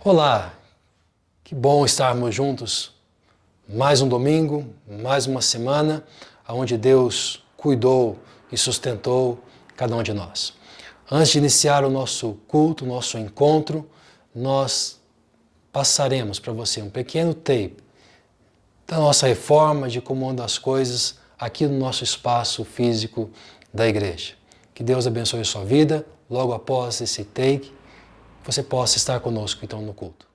Olá, que bom estarmos juntos. Mais um domingo, mais uma semana, onde Deus cuidou e sustentou cada um de nós. Antes de iniciar o nosso culto, o nosso encontro, nós passaremos para você um pequeno tape da nossa reforma, de como andam as coisas aqui no nosso espaço físico da igreja. Que Deus abençoe a sua vida. Logo após esse take, você possa estar conosco então no culto.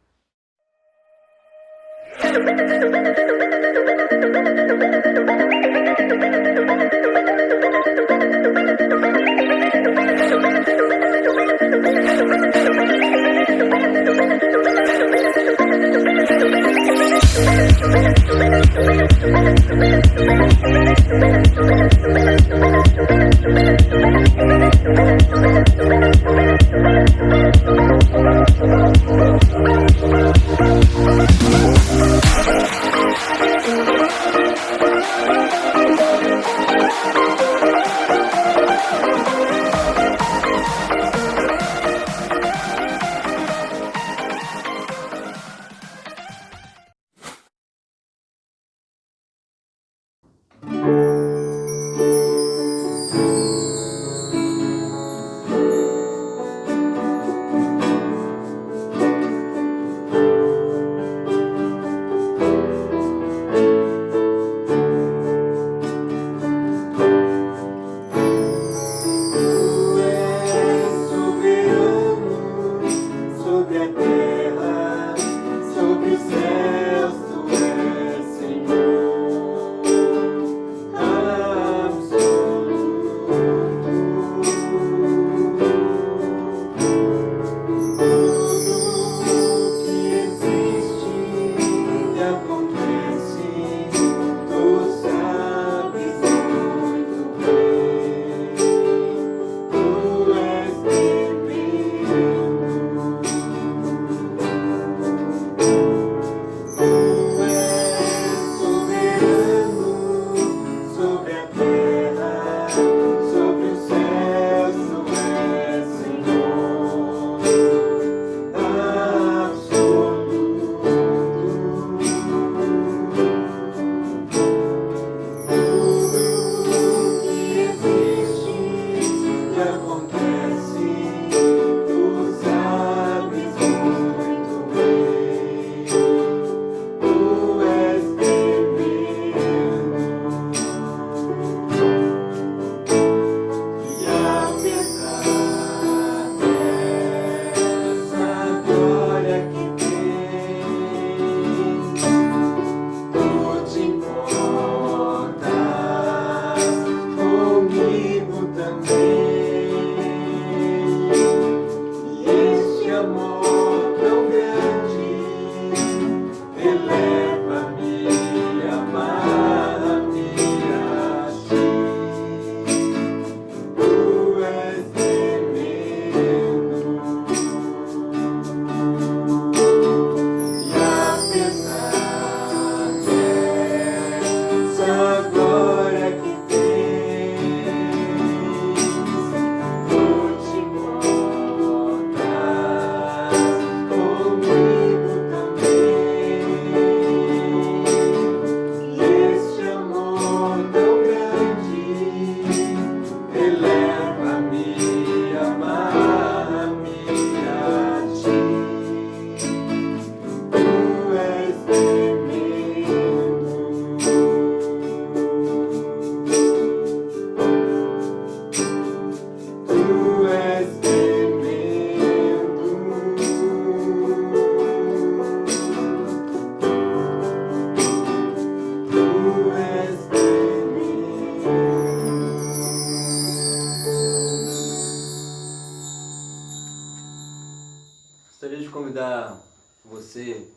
Gostaria de convidar você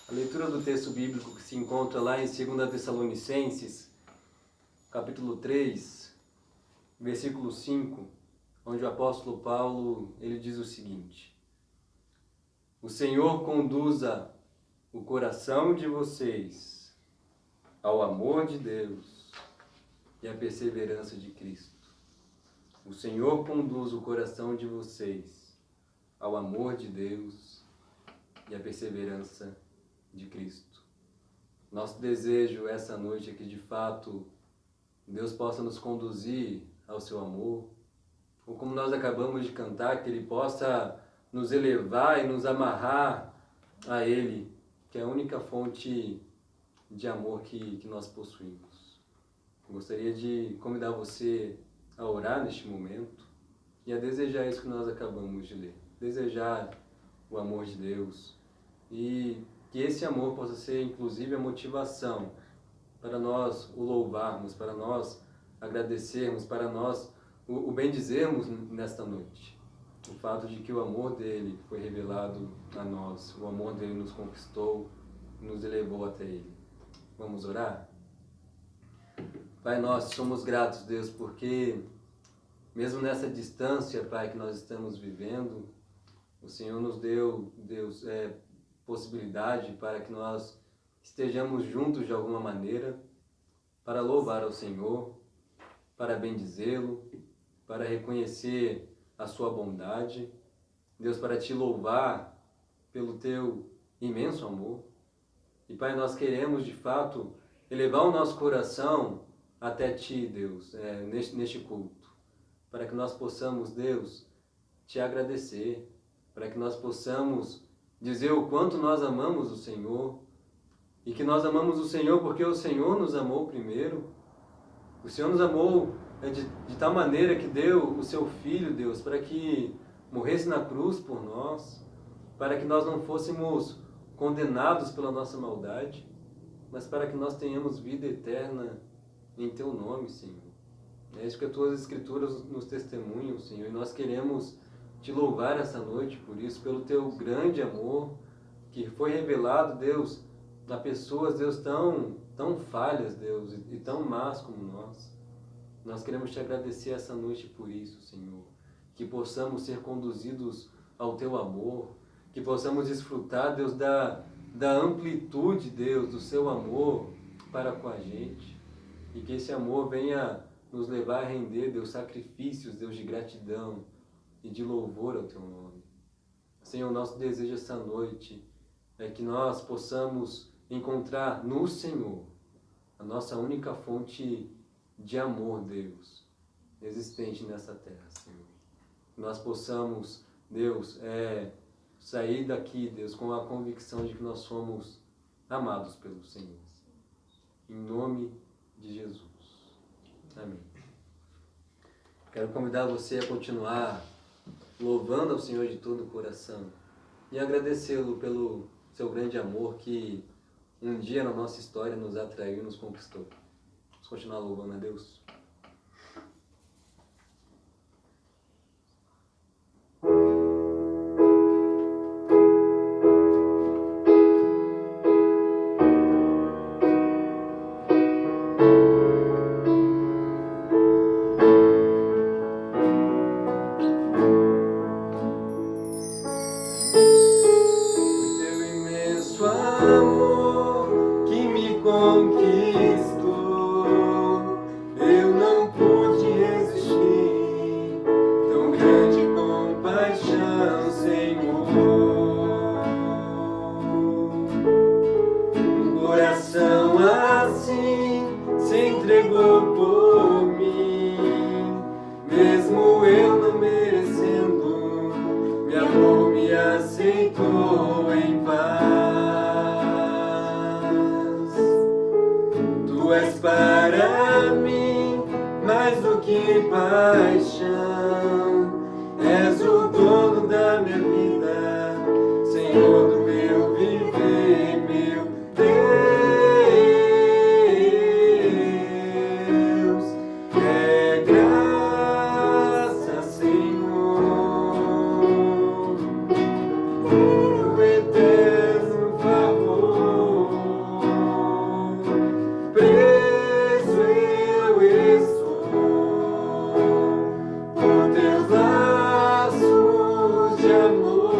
à leitura do texto bíblico que se encontra lá em 2 Tessalonicenses, capítulo 3, versículo 5, onde o apóstolo Paulo ele diz o seguinte: O Senhor conduza o coração de vocês ao amor de Deus e à perseverança de Cristo. O Senhor conduz o coração de vocês ao amor de Deus e a perseverança de Cristo. Nosso desejo essa noite é que, de fato, Deus possa nos conduzir ao seu amor, ou como nós acabamos de cantar, que Ele possa nos elevar e nos amarrar a Ele, que é a única fonte de amor que nós possuímos. Eu gostaria de convidar você a orar neste momento e a desejar isso que nós acabamos de ler. Desejar o amor de Deus e que esse amor possa ser, inclusive, a motivação para nós o louvarmos, para nós agradecermos, para nós o bendizermos nesta noite. O fato de que o amor dele foi revelado a nós, o amor dele nos conquistou, nos elevou até ele. Vamos orar? Pai, nós somos gratos, Deus, porque mesmo nessa distância, Pai, que nós estamos vivendo, o Senhor nos deu, Deus, possibilidade para que nós estejamos juntos de alguma maneira, para louvar ao Senhor, para bendizê-lo, para reconhecer a sua bondade, Deus, para te louvar pelo teu imenso amor. E, Pai, nós queremos, de fato, elevar o nosso coração até Ti, Deus, neste culto, para que nós possamos, Deus, Te agradecer, para que nós possamos dizer o quanto nós amamos o Senhor, e que nós amamos o Senhor porque o Senhor nos amou primeiro. O Senhor nos amou de tal maneira que deu o Seu Filho, Deus, para que morresse na cruz por nós, para que nós não fôssemos condenados pela nossa maldade, mas para que nós tenhamos vida eterna em Teu nome, Senhor. É isso que as Tuas Escrituras nos testemunham, Senhor, e nós queremos Te louvar essa noite por isso, pelo Teu grande amor, que foi revelado, Deus, a pessoas, Deus, tão falhas, Deus, e tão más como nós. Nós queremos Te agradecer essa noite por isso, Senhor, que possamos ser conduzidos ao Teu amor, que possamos desfrutar, Deus, da amplitude, Deus, do Seu amor para com a gente, e que esse amor venha nos levar a render, Deus, sacrifícios, Deus, de gratidão e de louvor ao Teu nome. Senhor, nosso desejo essa noite é que nós possamos encontrar no Senhor a nossa única fonte de amor, Deus, existente nessa terra, Senhor. Nós possamos, Deus, sair daqui, Deus, com a convicção de que nós somos amados pelo Senhor. Em nome de Jesus. Amém. Quero convidar você a continuar louvando ao Senhor de todo o coração e agradecê-lo pelo Seu grande amor que um dia na nossa história nos atraiu e nos conquistou. Vamos continuar louvando a Deus. Teus laços de amor.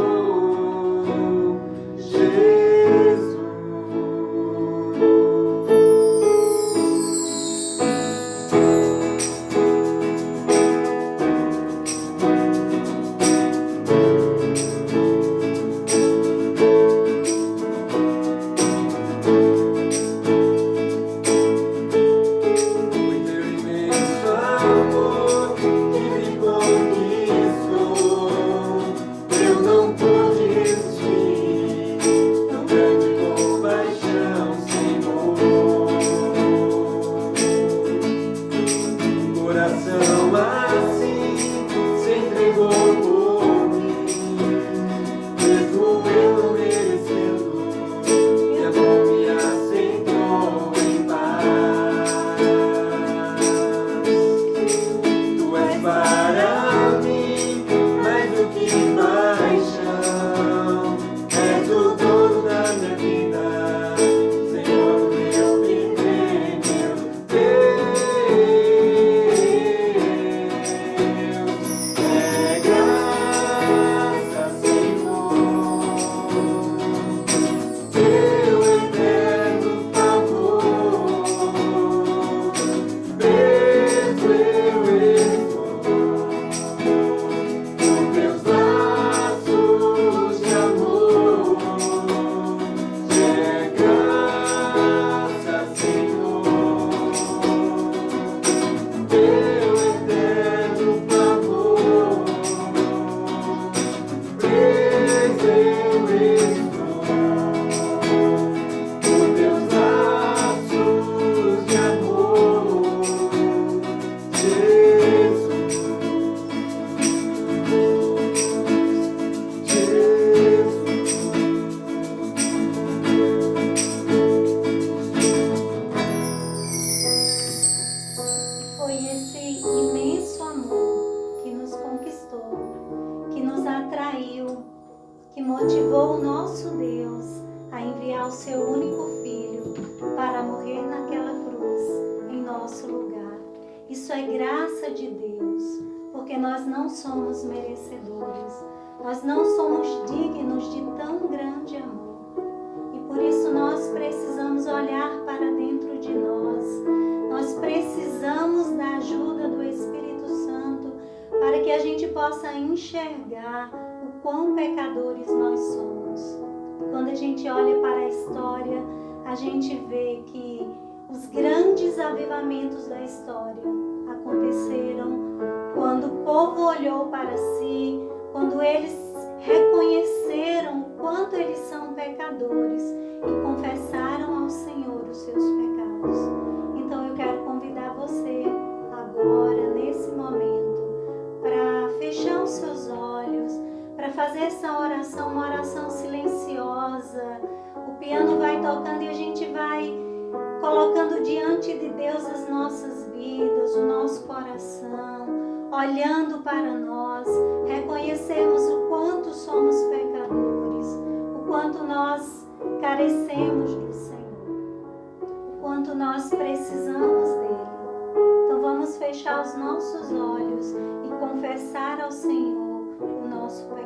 nosso Deus a enviar o seu único Filho para morrer naquela cruz em nosso lugar. Isso é graça de Deus, porque nós não somos merecedores, nós não somos dignos de tão grande amor. E por isso nós precisamos olhar para dentro de nós, nós precisamos da ajuda do Espírito Santo para que a gente possa enxergar o quão pecadores nós somos. Quando a gente olha para a história, a gente vê que os grandes avivamentos da história aconteceram quando o povo olhou para si, quando eles reconheceram o quanto eles são pecadores e confessaram ao Senhor os seus pecados. Então eu quero convidar você agora, nesse momento, para fechar os seus olhos, para fazer essa oração, uma oração silenciosa. O piano vai tocando e a gente vai colocando diante de Deus as nossas vidas, o nosso coração, olhando para nós, reconhecemos o quanto somos pecadores, o quanto nós carecemos do Senhor, o quanto nós precisamos dele. Então vamos fechar os nossos olhos e confessar ao Senhor o nosso pecado.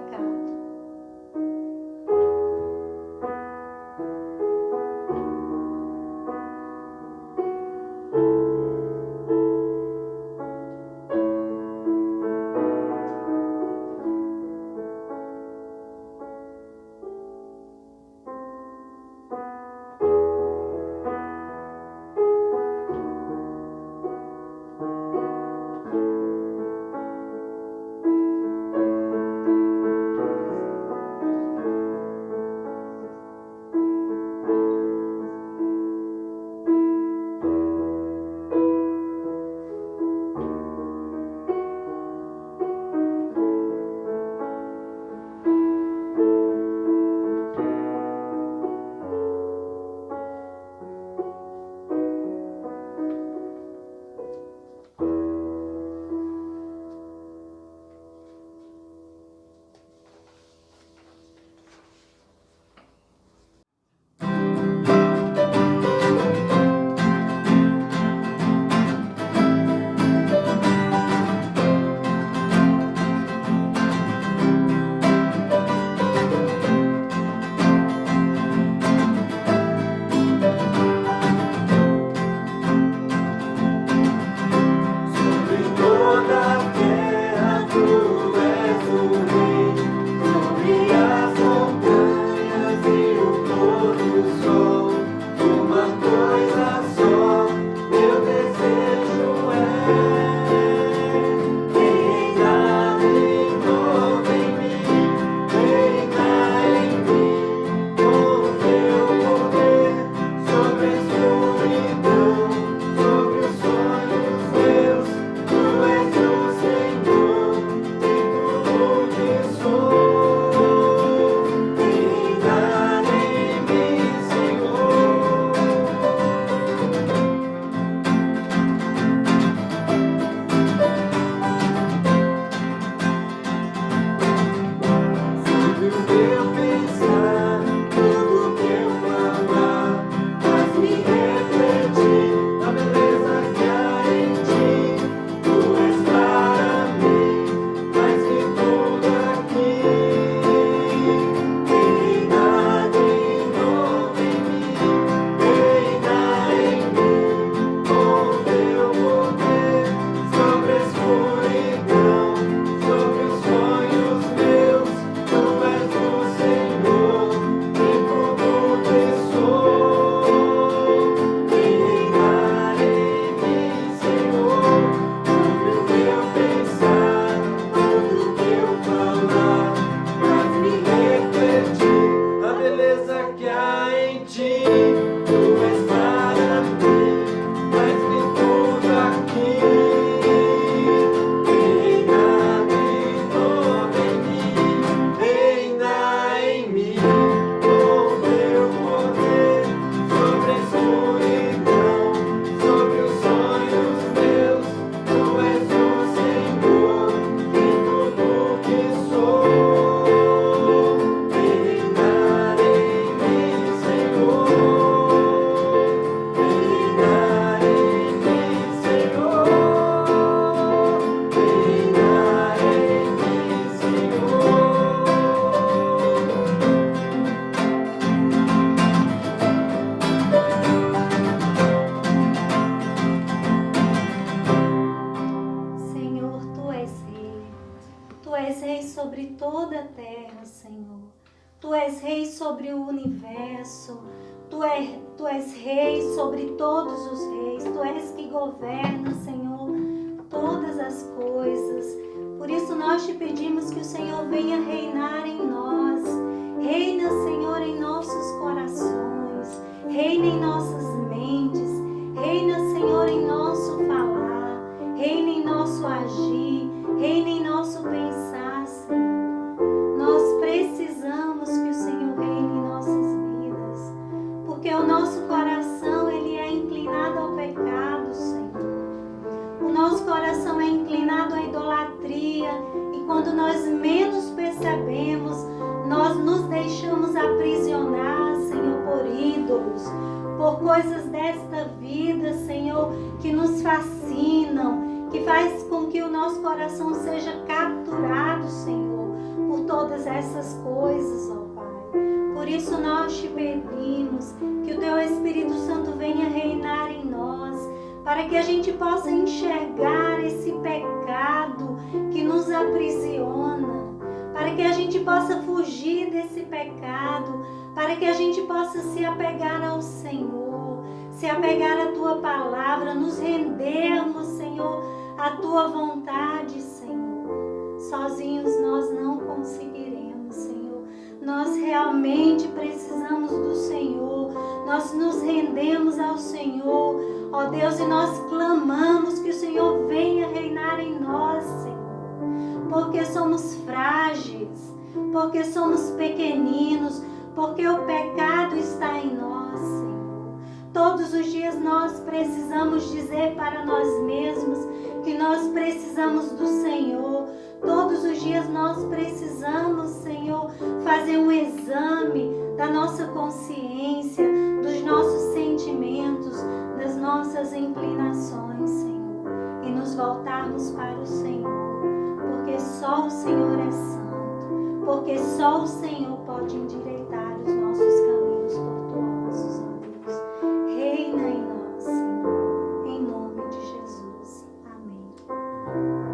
Tu és Rei sobre o universo. Tu és Rei sobre todos os reis. Tu és que governa, Senhor, todas as coisas. Por isso nós te pedimos que o Senhor venha reinar em nós. Reina, Senhor, em nossos corações. Reina em nossas mentes. Reina, Senhor, em nosso falar. Reina em nosso agir. Reina em nosso pensar, Senhor. Nós precisamos que o Senhor reine em nossas vidas. Porque o nosso coração, ele é inclinado ao pecado, Senhor. O nosso coração é inclinado à idolatria. E quando nós menos percebemos, nós nos deixamos aprisionar, Senhor, por ídolos, por coisas desta vida, Senhor, que nos fascinam, que faz com que o nosso coração seja capturado, Senhor, por todas essas coisas, ó Pai. Por isso nós te pedimos que o Teu Espírito Santo venha reinar em nós, para que a gente possa enxergar esse pecado que nos aprisiona, para que a gente possa fugir desse pecado, para que a gente possa se apegar ao Senhor, se apegar à Tua palavra, nos rendermos, Senhor, à Tua vontade, Senhor. Sozinhos nós não conseguiremos, Senhor. Nós realmente precisamos do Senhor. Nós nos rendemos ao Senhor, ó Deus, e nós clamamos que o Senhor venha reinar em nós, Senhor. Porque somos frágeis, porque somos pequeninos, porque o pecado está em nós, Senhor. Todos os dias nós precisamos dizer para nós mesmos que nós precisamos do Senhor. Todos os dias nós precisamos, Senhor, fazer um exame da nossa consciência, dos nossos sentimentos, das nossas inclinações, Senhor, e nos voltarmos para o Senhor. Porque só o Senhor é santo, porque só o Senhor pode endireitar os nossos caminhos tortuosos, ó Deus. Reina em nós, Senhor, em nome de Jesus. Amém.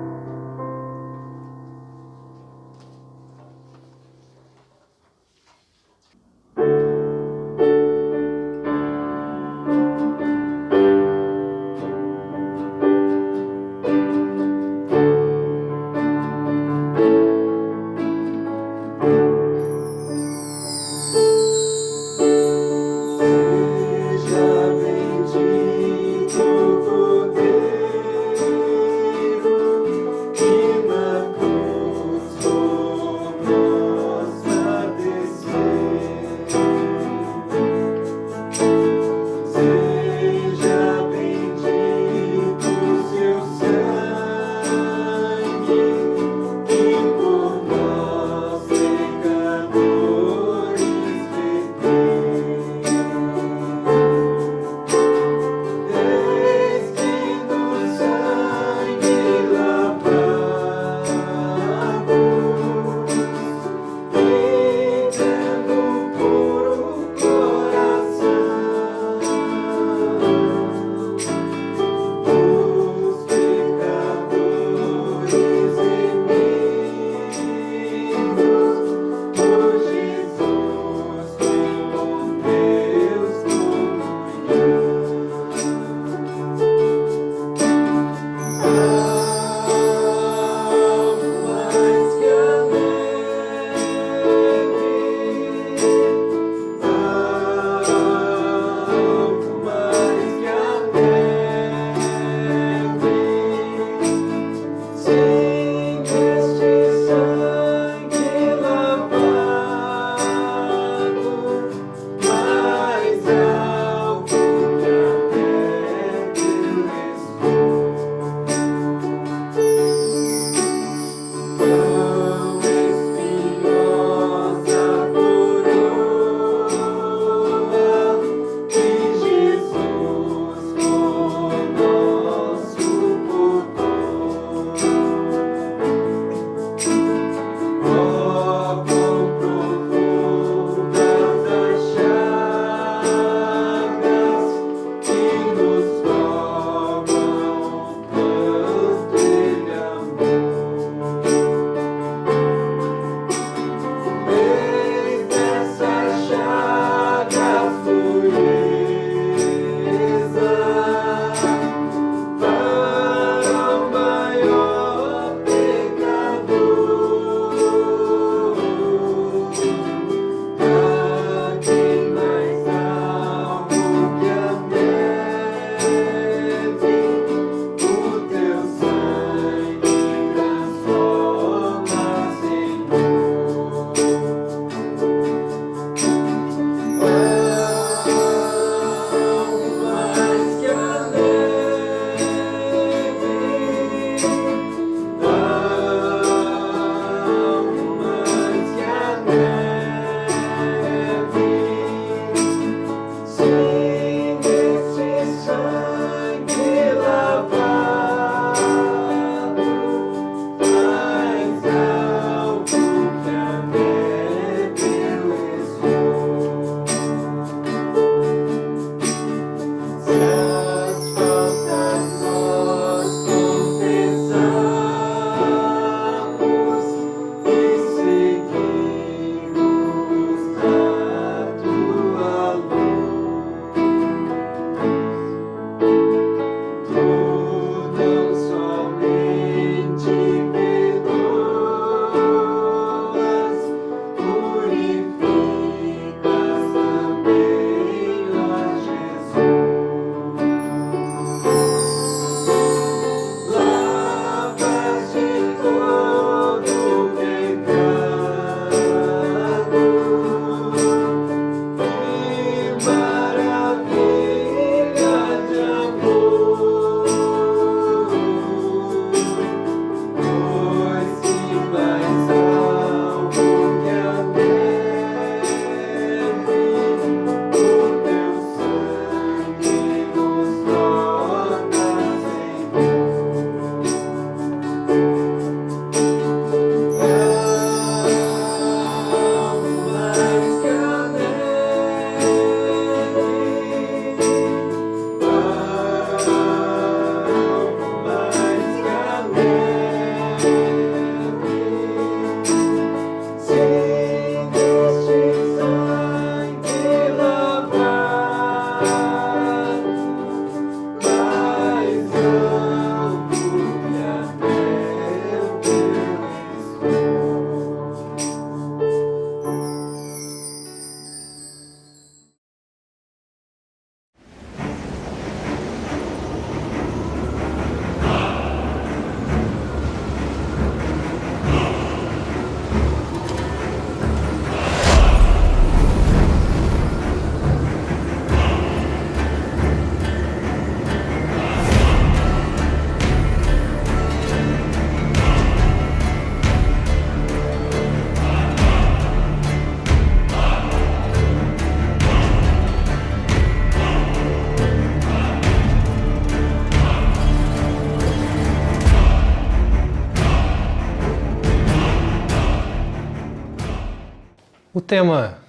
tema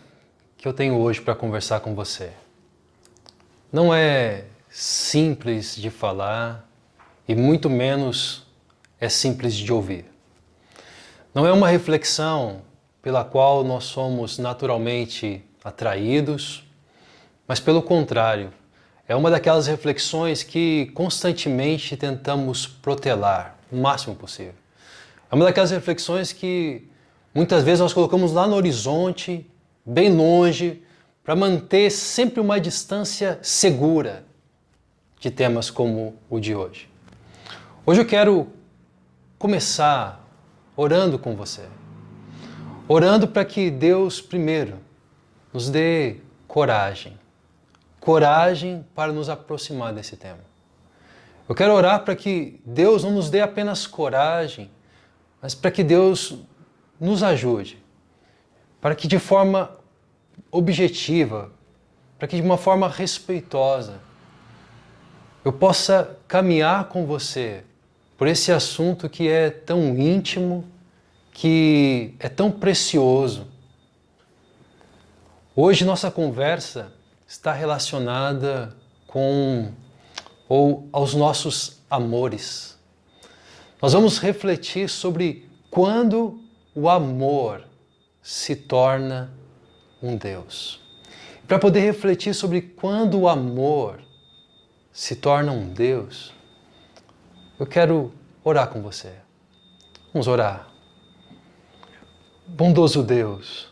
que eu tenho hoje para conversar com você não é simples de falar e muito menos é simples de ouvir. Não é uma reflexão pela qual nós somos naturalmente atraídos, mas pelo contrário, é uma daquelas reflexões que constantemente tentamos protelar o máximo possível. É uma daquelas reflexões que muitas vezes nós colocamos lá no horizonte, bem longe, para manter sempre uma distância segura de temas como o de hoje. Hoje eu quero começar orando com você. Orando para que Deus, primeiro, nos dê coragem. Coragem para nos aproximar desse tema. Eu quero orar para que Deus não nos dê apenas coragem, mas para que Deus nos ajude. Para que de forma objetiva, para que de uma forma respeitosa, eu possa caminhar com você por esse assunto que é tão íntimo, que é tão precioso. Hoje nossa conversa está relacionada aos nossos amores. Nós vamos refletir sobre quando o amor se torna um Deus. Para poder refletir sobre quando o amor se torna um Deus, eu quero orar com você. Vamos orar. Bondoso Deus,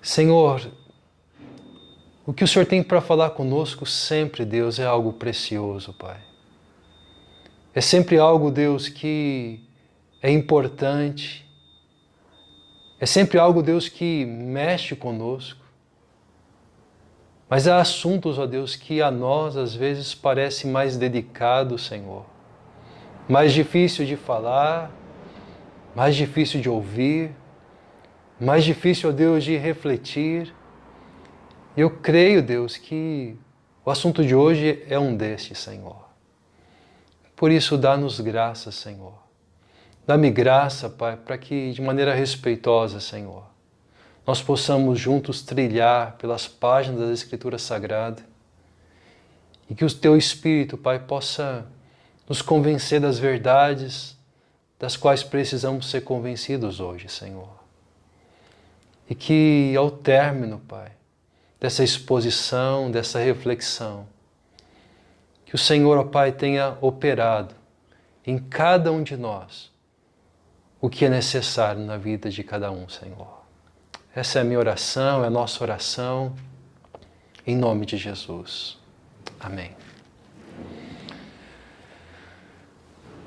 Senhor, o que o Senhor tem para falar conosco sempre, Deus, é algo precioso, Pai. É sempre algo, Deus, que é importante. É sempre algo, Deus, que mexe conosco. Mas há assuntos, ó Deus, que a nós às vezes parece mais dedicado, Senhor. Mais difícil de falar, mais difícil de ouvir, mais difícil, ó Deus, de refletir. E eu creio, Deus, que o assunto de hoje é um destes, Senhor. Por isso, dá-nos graça, Senhor. Dá-me graça, Pai, para que de maneira respeitosa, Senhor, nós possamos juntos trilhar pelas páginas da Escritura Sagrada e que o Teu Espírito, Pai, possa nos convencer das verdades das quais precisamos ser convencidos hoje, Senhor. E que ao término, Pai, dessa exposição, dessa reflexão, que o Senhor, ó Pai, tenha operado em cada um de nós o que é necessário na vida de cada um, Senhor. Essa é a minha oração, é a nossa oração, em nome de Jesus. Amém.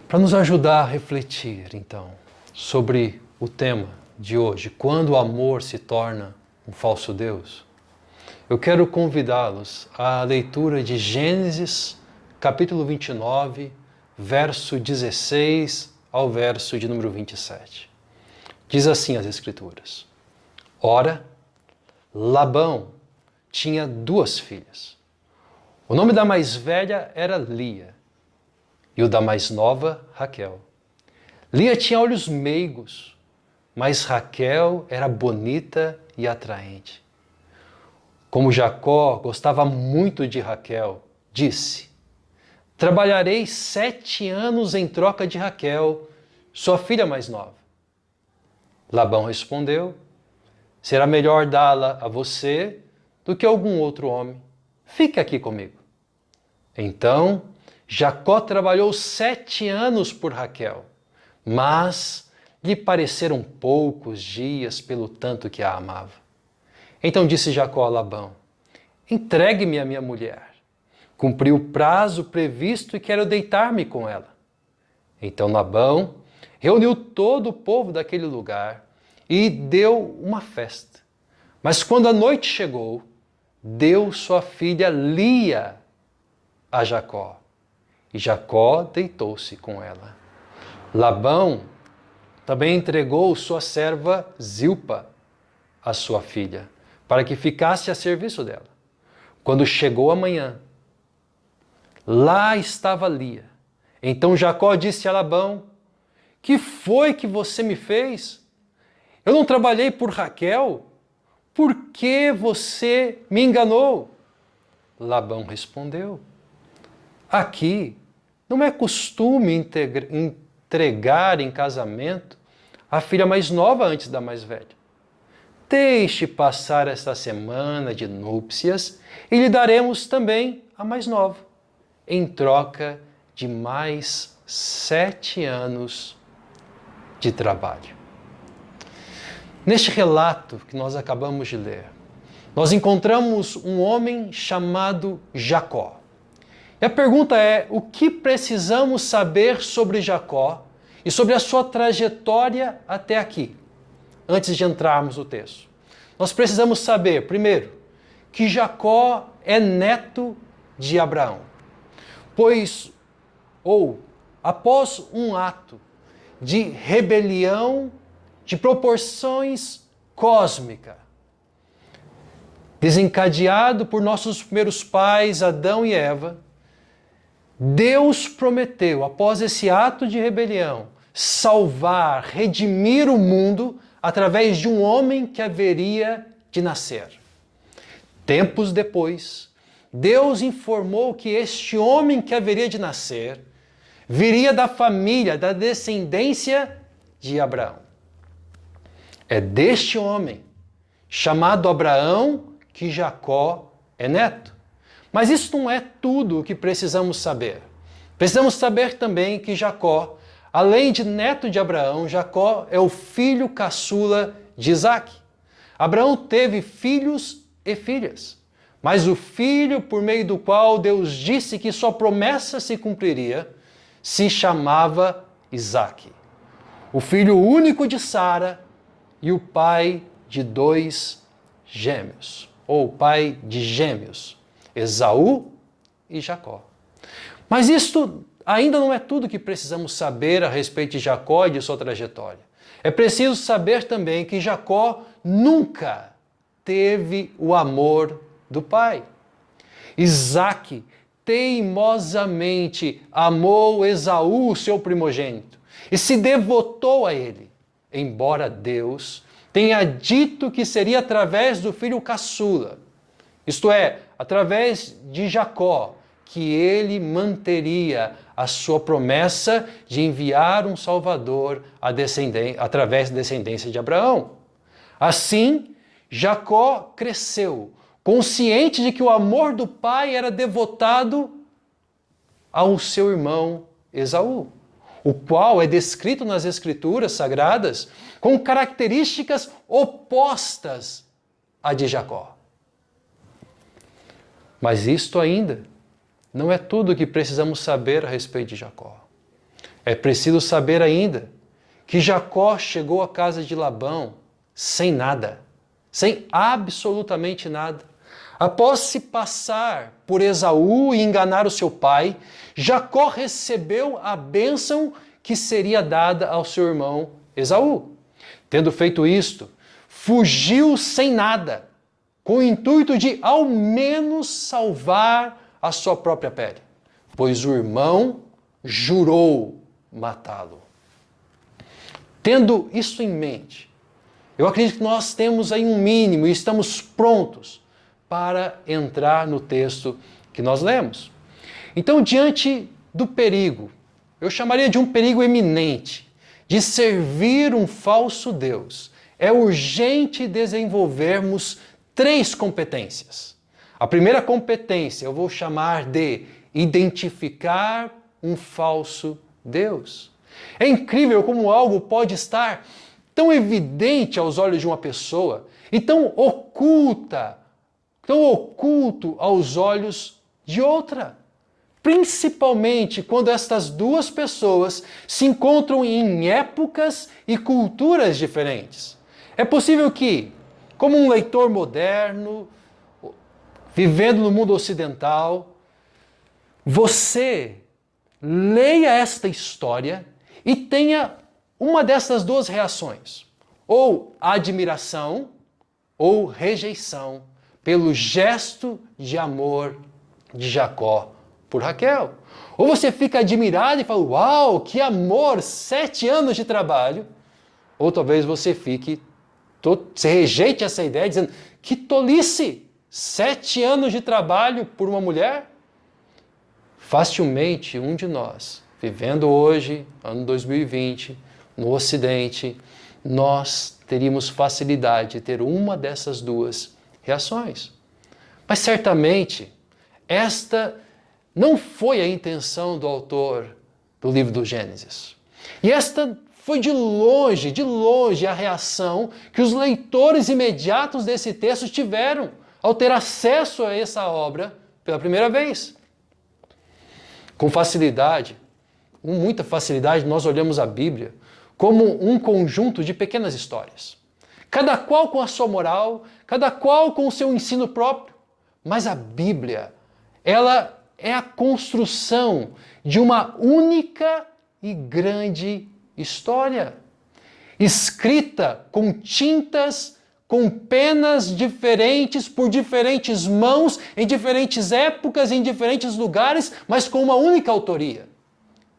Para nos ajudar a refletir, então, sobre o tema de hoje, quando o amor se torna um falso Deus, eu quero convidá-los à leitura de Gênesis, capítulo 29, verso 16 ao verso de número 27. Diz assim as Escrituras: Ora, Labão tinha 2 filhas. O nome da mais velha era Lia e o da mais nova, Raquel. Lia tinha olhos meigos, mas Raquel era bonita e atraente. Como Jacó gostava muito de Raquel, disse: Trabalharei 7 anos em troca de Raquel, sua filha mais nova. Labão respondeu: Será melhor dá-la a você do que a algum outro homem. Fique aqui comigo. Então, Jacó trabalhou 7 anos por Raquel, mas lhe pareceram poucos dias pelo tanto que a amava. Então disse Jacó a Labão: Entregue-me a minha mulher. Cumpri o prazo previsto e quero deitar-me com ela. Então Labão reuniu todo o povo daquele lugar e deu uma festa. Mas quando a noite chegou, deu sua filha Lia a Jacó. E Jacó deitou-se com ela. Labão também entregou sua serva Zilpa, a sua filha, para que ficasse a serviço dela. Quando chegou a manhã, lá estava Lia. Então Jacó disse a Labão: Que foi que você me fez? Eu não trabalhei por Raquel? Por que você me enganou? Labão respondeu: aqui não é costume entregar em casamento a filha mais nova antes da mais velha. Deixe passar esta semana de núpcias e lhe daremos também a mais nova, em troca de mais 7 anos de trabalho. Neste relato que nós acabamos de ler, nós encontramos um homem chamado Jacó. E a pergunta é: o que precisamos saber sobre Jacó e sobre a sua trajetória até aqui, antes de entrarmos no texto? Nós precisamos saber, primeiro, que Jacó é neto de Abraão, após um ato de rebelião de proporções cósmicas, desencadeado por nossos primeiros pais, Adão e Eva, Deus prometeu, após esse ato de rebelião, salvar, redimir o mundo através de um homem que haveria de nascer. Tempos depois, Deus informou que este homem que haveria de nascer viria da família, da descendência de Abraão. É deste homem, chamado Abraão, que Jacó é neto. Mas isso não é tudo o que precisamos saber. Precisamos saber também que Jacó, além de neto de Abraão, Jacó é o filho caçula de Isaque. Abraão teve filhos e filhas, mas o filho por meio do qual Deus disse que sua promessa se cumpriria se chamava Isaque, o filho único de Sara e o pai de 2 gêmeos, ou pai de gêmeos, Esaú e Jacó. Mas isto ainda não é tudo que precisamos saber a respeito de Jacó e de sua trajetória. É preciso saber também que Jacó nunca teve o amor do pai. Isaque teimosamente amou Esaú, seu primogênito, e se devotou a ele, embora Deus tenha dito que seria através do filho caçula, isto é, através de Jacó, que ele manteria a sua promessa de enviar um Salvador através da descendência de Abraão. Assim, Jacó cresceu, consciente de que o amor do pai era devotado ao seu irmão Esaú, o qual é descrito nas Escrituras Sagradas com características opostas à de Jacó. Mas isto ainda não é tudo o que precisamos saber a respeito de Jacó. É preciso saber ainda que Jacó chegou à casa de Labão sem nada, sem absolutamente nada. Após se passar por Esaú e enganar o seu pai, Jacó recebeu a bênção que seria dada ao seu irmão Esaú. Tendo feito isto, fugiu sem nada, com o intuito de ao menos salvar a sua própria pele, pois o irmão jurou matá-lo. Tendo isso em mente, eu acredito que nós temos aí um mínimo e estamos prontos para entrar no texto que nós lemos. Então, diante do perigo, eu chamaria de um perigo eminente, de servir um falso Deus, é urgente desenvolvermos 3 competências. A primeira competência eu vou chamar de identificar um falso Deus. É incrível como algo pode estar tão evidente aos olhos de uma pessoa e tão oculto aos olhos de outra. Principalmente quando estas duas pessoas se encontram em épocas e culturas diferentes. É possível que, como um leitor moderno, vivendo no mundo ocidental, você leia esta história e tenha uma dessas 2 reações, ou admiração ou rejeição pelo gesto de amor de Jacó por Raquel. Ou você fica admirado e fala, uau, que amor, 7 anos de trabalho. Ou talvez você fique você rejeite essa ideia dizendo que tolice, 7 anos de trabalho por uma mulher? Facilmente um de nós, vivendo hoje, ano 2020, no Ocidente, nós teríamos facilidade de ter uma dessas duas reações. Mas certamente, esta não foi a intenção do autor do livro do Gênesis. E esta foi de longe a reação que os leitores imediatos desse texto tiveram ao ter acesso a essa obra pela primeira vez. Com facilidade, com muita facilidade, nós olhamos a Bíblia como um conjunto de pequenas histórias. Cada qual com a sua moral, cada qual com o seu ensino próprio. Mas a Bíblia, ela é a construção de uma única e grande história, escrita com tintas, com penas diferentes, por diferentes mãos, em diferentes épocas, em diferentes lugares, mas com uma única autoria.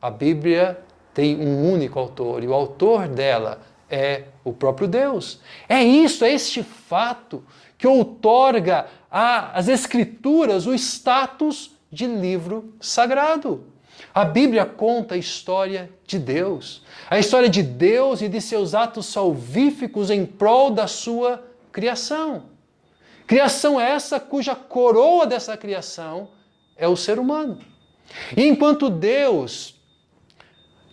A Bíblia tem um único autor, e o autor dela é o próprio Deus. É este fato que outorga às Escrituras o status de livro sagrado. A Bíblia conta a história de Deus. A história de Deus e de seus atos salvíficos em prol da sua criação. Criação essa cuja coroa dessa criação é o ser humano. E enquanto Deus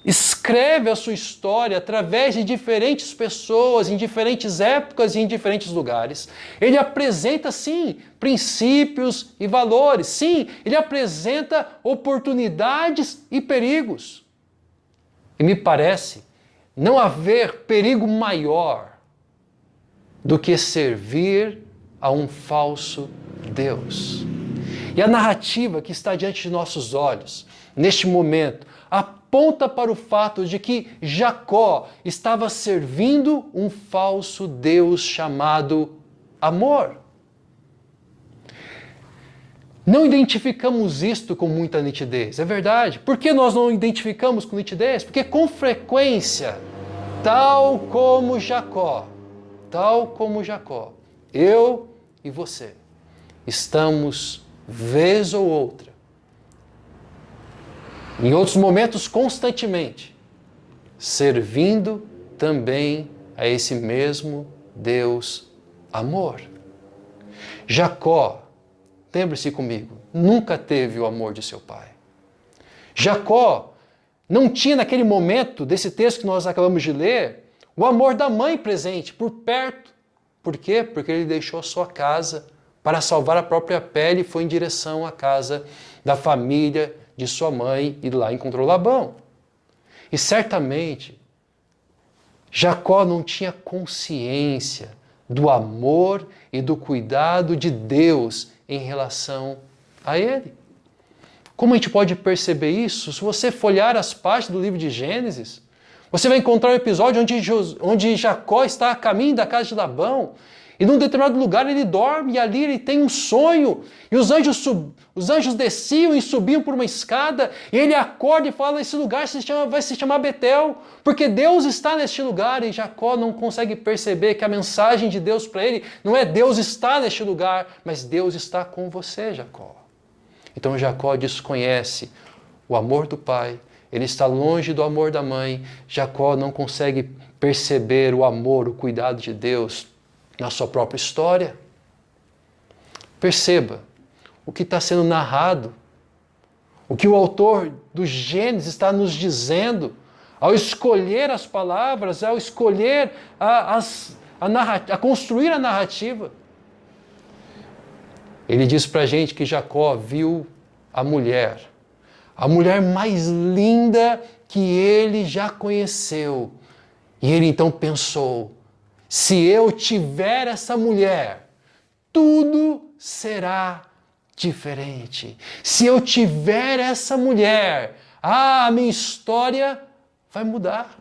escreve a sua história através de diferentes pessoas, em diferentes épocas e em diferentes lugares, ele apresenta, sim, princípios e valores. Sim, ele apresenta oportunidades e perigos. E me parece não haver perigo maior do que servir a um falso Deus. E a narrativa que está diante de nossos olhos, neste momento, aponta para o fato de que Jacó estava servindo um falso Deus chamado amor. Não identificamos isto com muita nitidez, é verdade. Por que nós não identificamos com nitidez? Porque com frequência, tal como Jacó, eu e você, estamos, vez ou outra, em outros momentos constantemente, servindo também a esse mesmo Deus amor. Jacó, lembre-se comigo, nunca teve o amor de seu pai. Jacó não tinha naquele momento desse texto que nós acabamos de ler, o amor da mãe presente, por perto. Por quê? Porque ele deixou a sua casa para salvar a própria pele e foi em direção à casa da família de sua mãe e lá encontrou Labão. E certamente Jacó não tinha consciência do amor e do cuidado de Deus em relação a ele. Como a gente pode perceber isso? Se você folhear as páginas do livro de Gênesis, você vai encontrar um episódio onde Jacó está a caminho da casa de Labão e num determinado lugar ele dorme e ali ele tem um sonho e os anjos desciam e subiam por uma escada e ele acorda e fala, esse lugar vai se chamar Betel, porque Deus está neste lugar. E Jacó não consegue perceber que a mensagem de Deus para ele não é Deus está neste lugar, mas Deus está com você, Jacó. Então Jacó desconhece o amor do pai, ele está longe do amor da mãe. Jacó não consegue perceber o amor, o cuidado de Deus na sua própria história. Perceba o que está sendo narrado, o que o autor do Gênesis está nos dizendo ao escolher as palavras, ao escolher a construir a narrativa. Ele diz para a gente que Jacó viu a mulher mais linda que ele já conheceu. E ele então pensou, se eu tiver essa mulher, tudo será diferente. Se eu tiver essa mulher, a minha história vai mudar.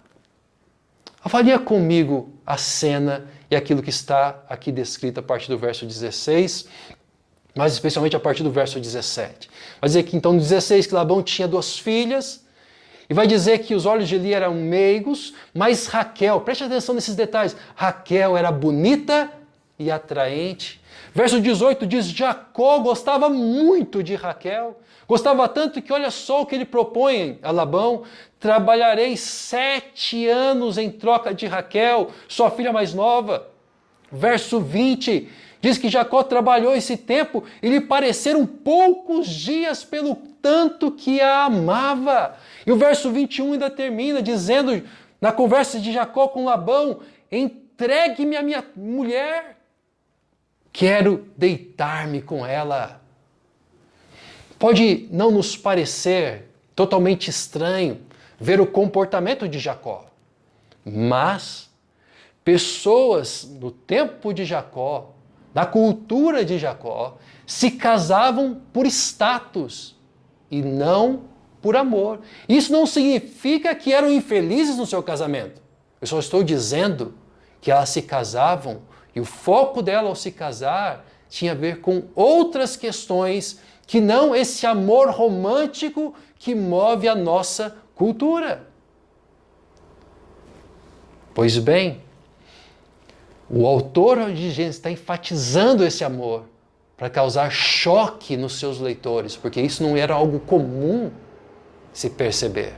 Avalia comigo a cena e aquilo que está aqui descrito a partir do verso 16, mas especialmente a partir do verso 17. Vai dizer que então no 16 que Labão tinha 2 filhas, E vai dizer que os olhos de Lia eram meigos, mas Raquel, preste atenção nesses detalhes, Raquel era bonita e atraente. Verso 18 diz, Jacó gostava muito de Raquel, gostava tanto que olha só o que ele propõe a Labão, trabalharei 7 anos em troca de Raquel, sua filha mais nova. Verso 20 diz que Jacó trabalhou esse tempo e lhe pareceram poucos dias pelo tanto que a amava. E o verso 21 ainda termina dizendo, na conversa de Jacó com Labão, entregue-me a minha mulher, quero deitar-me com ela. Pode não nos parecer totalmente estranho ver o comportamento de Jacó, mas pessoas no tempo de Jacó, na cultura de Jacó, se casavam por status e não por amor. Isso não significa que eram infelizes no seu casamento. Eu só estou dizendo que elas se casavam e o foco dela ao se casar tinha a ver com outras questões que não esse amor romântico que move a nossa cultura. Pois bem, o autor de Gênesis está enfatizando esse amor para causar choque nos seus leitores, porque isso não era algo comum se perceber.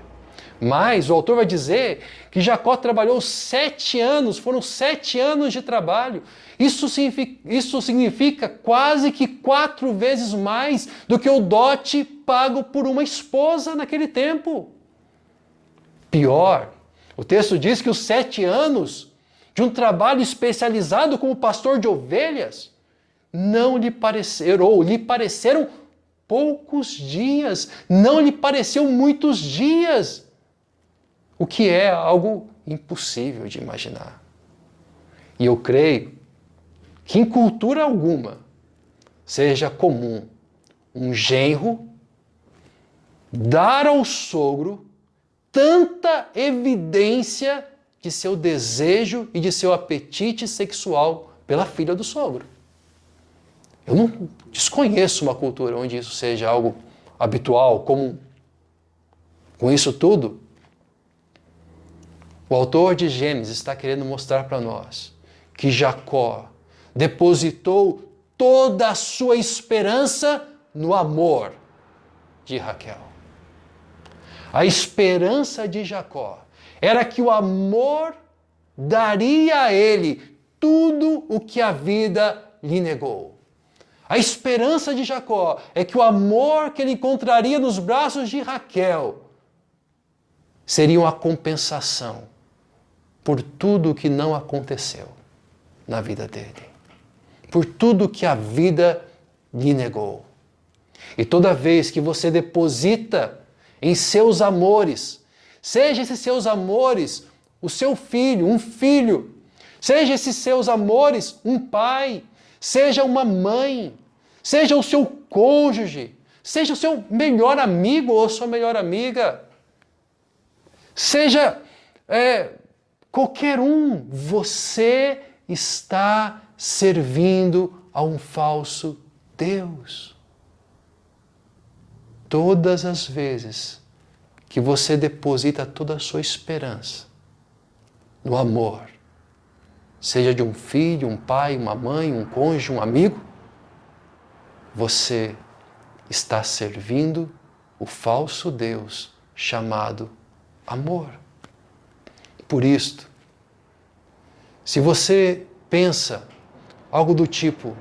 Mas o autor vai dizer que Jacó trabalhou 7 anos, foram 7 anos de trabalho. Isso significa quase que 4 vezes mais do que o dote pago por uma esposa naquele tempo. Pior, o texto diz que os 7 anos de um trabalho especializado como pastor de ovelhas não lhe pareceram, ou lhe pareceram poucos dias, não lhe pareciam muitos dias, o que é algo impossível de imaginar. E eu creio que em cultura alguma seja comum um genro dar ao sogro tanta evidência de seu desejo e de seu apetite sexual pela filha do sogro. Eu não desconheço uma cultura onde isso seja algo habitual, comum. Com isso tudo, o autor de Gênesis está querendo mostrar para nós que Jacó depositou toda a sua esperança no amor de Raquel. A esperança de Jacó era que o amor daria a ele tudo o que a vida lhe negou. A esperança de Jacó é que o amor que ele encontraria nos braços de Raquel seria uma compensação por tudo o que não aconteceu na vida dele, por tudo que a vida lhe negou. E toda vez que você deposita em seus amores, seja esses seus amores o seu filho, um filho, seja esses seus amores um pai, seja uma mãe, seja o seu cônjuge, seja o seu melhor amigo ou sua melhor amiga, seja qualquer um, você está servindo a um falso Deus. Todas as vezes que você deposita toda a sua esperança no amor, seja de um filho, um pai, uma mãe, um cônjuge, um amigo, você está servindo o falso Deus chamado amor. Por isto, se você pensa algo do tipo,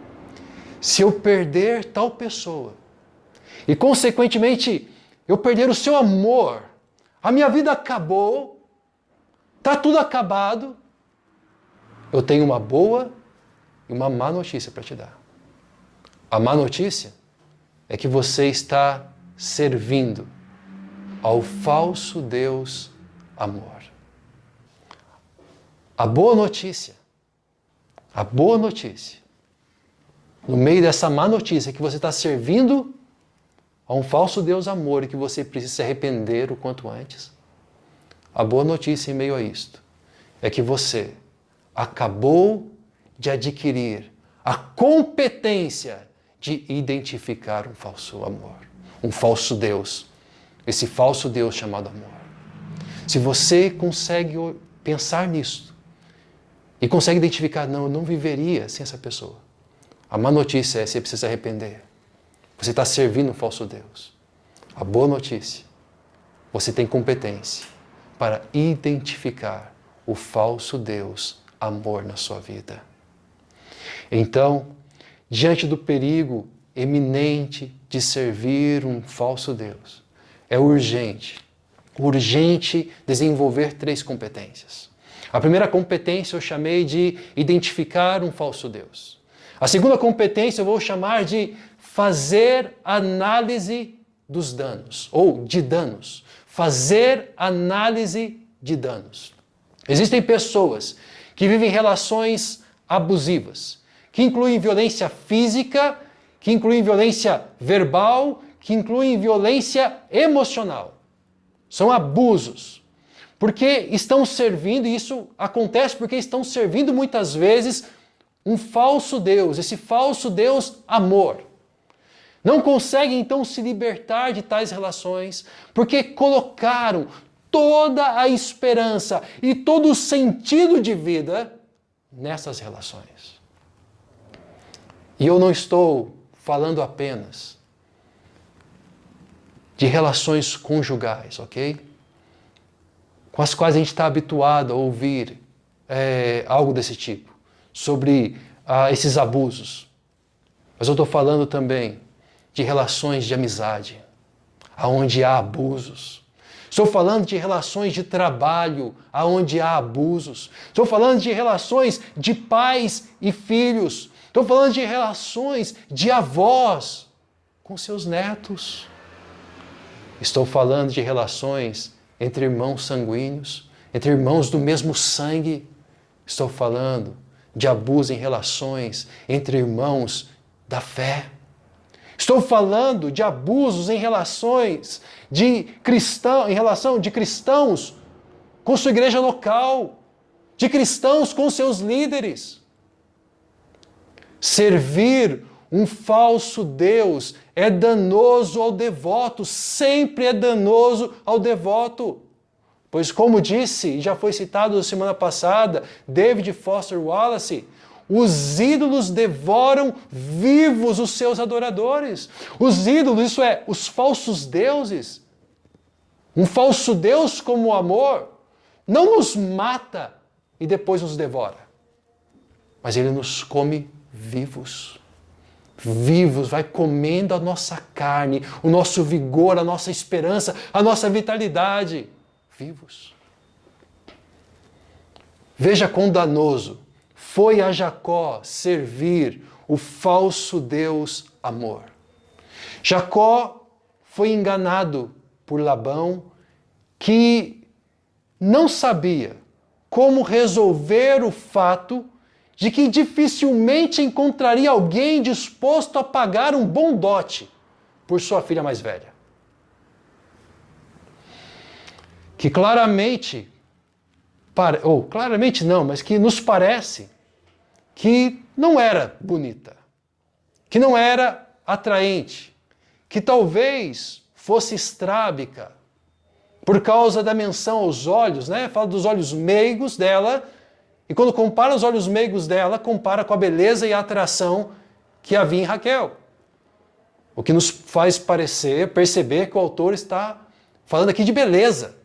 se eu perder tal pessoa e consequentemente eu perder o seu amor, a minha vida acabou, está tudo acabado, eu tenho uma boa e uma má notícia para te dar. A má notícia é que você está servindo ao falso Deus amor. A boa notícia, no meio dessa má notícia é que você está servindo a um falso Deus amor e que você precisa se arrepender o quanto antes. A boa notícia em meio a isto é que você acabou de adquirir a competência de identificar um falso amor, um falso Deus, esse falso Deus chamado amor. Se você consegue pensar nisso e consegue identificar, não, eu não viveria sem essa pessoa. A má notícia é que você precisa se arrepender. Você está servindo um falso Deus. A boa notícia, você tem competência para identificar o falso Deus, amor na sua vida. Então, diante do perigo eminente de servir um falso Deus, é urgente desenvolver 3 competências. A primeira competência eu chamei de identificar um falso Deus. A segunda competência eu vou chamar de fazer análise dos danos, ou de danos. Fazer análise de danos. Existem pessoas que vivem relações abusivas, que incluem violência física, que incluem violência verbal, que incluem violência emocional. São abusos. Porque estão servindo, e isso acontece porque estão servindo muitas vezes um falso Deus, esse falso Deus amor. Não conseguem então se libertar de tais relações, porque colocaram toda a esperança e todo o sentido de vida nessas relações. E eu não estou falando apenas de relações conjugais, ok? Com as quais a gente está habituado a ouvir algo desse tipo, sobre esses abusos. Mas eu estou falando também de relações de amizade, aonde há abusos. Estou falando de relações de trabalho, aonde há abusos. Estou falando de relações de pais e filhos. Estou falando de relações de avós com seus netos. Estou falando de relações entre irmãos sanguíneos, entre irmãos do mesmo sangue. Estou falando de abuso em relações entre irmãos da fé. Estou falando de abusos em relações de cristãos com sua igreja local, de cristãos com seus líderes. Servir um falso Deus é danoso ao devoto, sempre é danoso ao devoto. Pois como disse, e já foi citado na semana passada, David Foster Wallace, os ídolos devoram vivos os seus adoradores. Os ídolos, isso é, os falsos deuses. Um falso Deus como o amor não nos mata e depois nos devora. Mas ele nos come vivos. Vivos, vai comendo a nossa carne, o nosso vigor, a nossa esperança, a nossa vitalidade. Vivos. Veja quão danoso foi a Jacó servir o falso Deus amor. Jacó foi enganado por Labão, que não sabia como resolver o fato de que dificilmente encontraria alguém disposto a pagar um bom dote por sua filha mais velha. Que claramente não, mas que nos parece que não era bonita, que não era atraente, que talvez fosse estrábica, por causa da menção aos olhos, né? Fala dos olhos meigos dela, e quando compara os olhos meigos dela, compara com a beleza e a atração que havia em Raquel. O que nos faz perceber que o autor está falando aqui de beleza,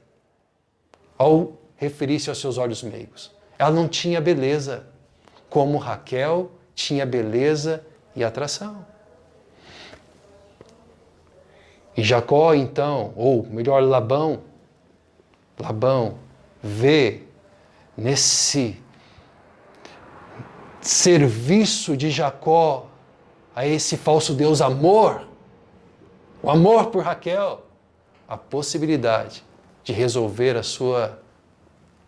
ao referir-se aos seus olhos meigos. Ela não tinha beleza, como Raquel tinha beleza e atração. E Jacó, então, ou melhor, Labão vê nesse serviço de Jacó a esse falso Deus amor, o amor por Raquel, a possibilidade de resolver a sua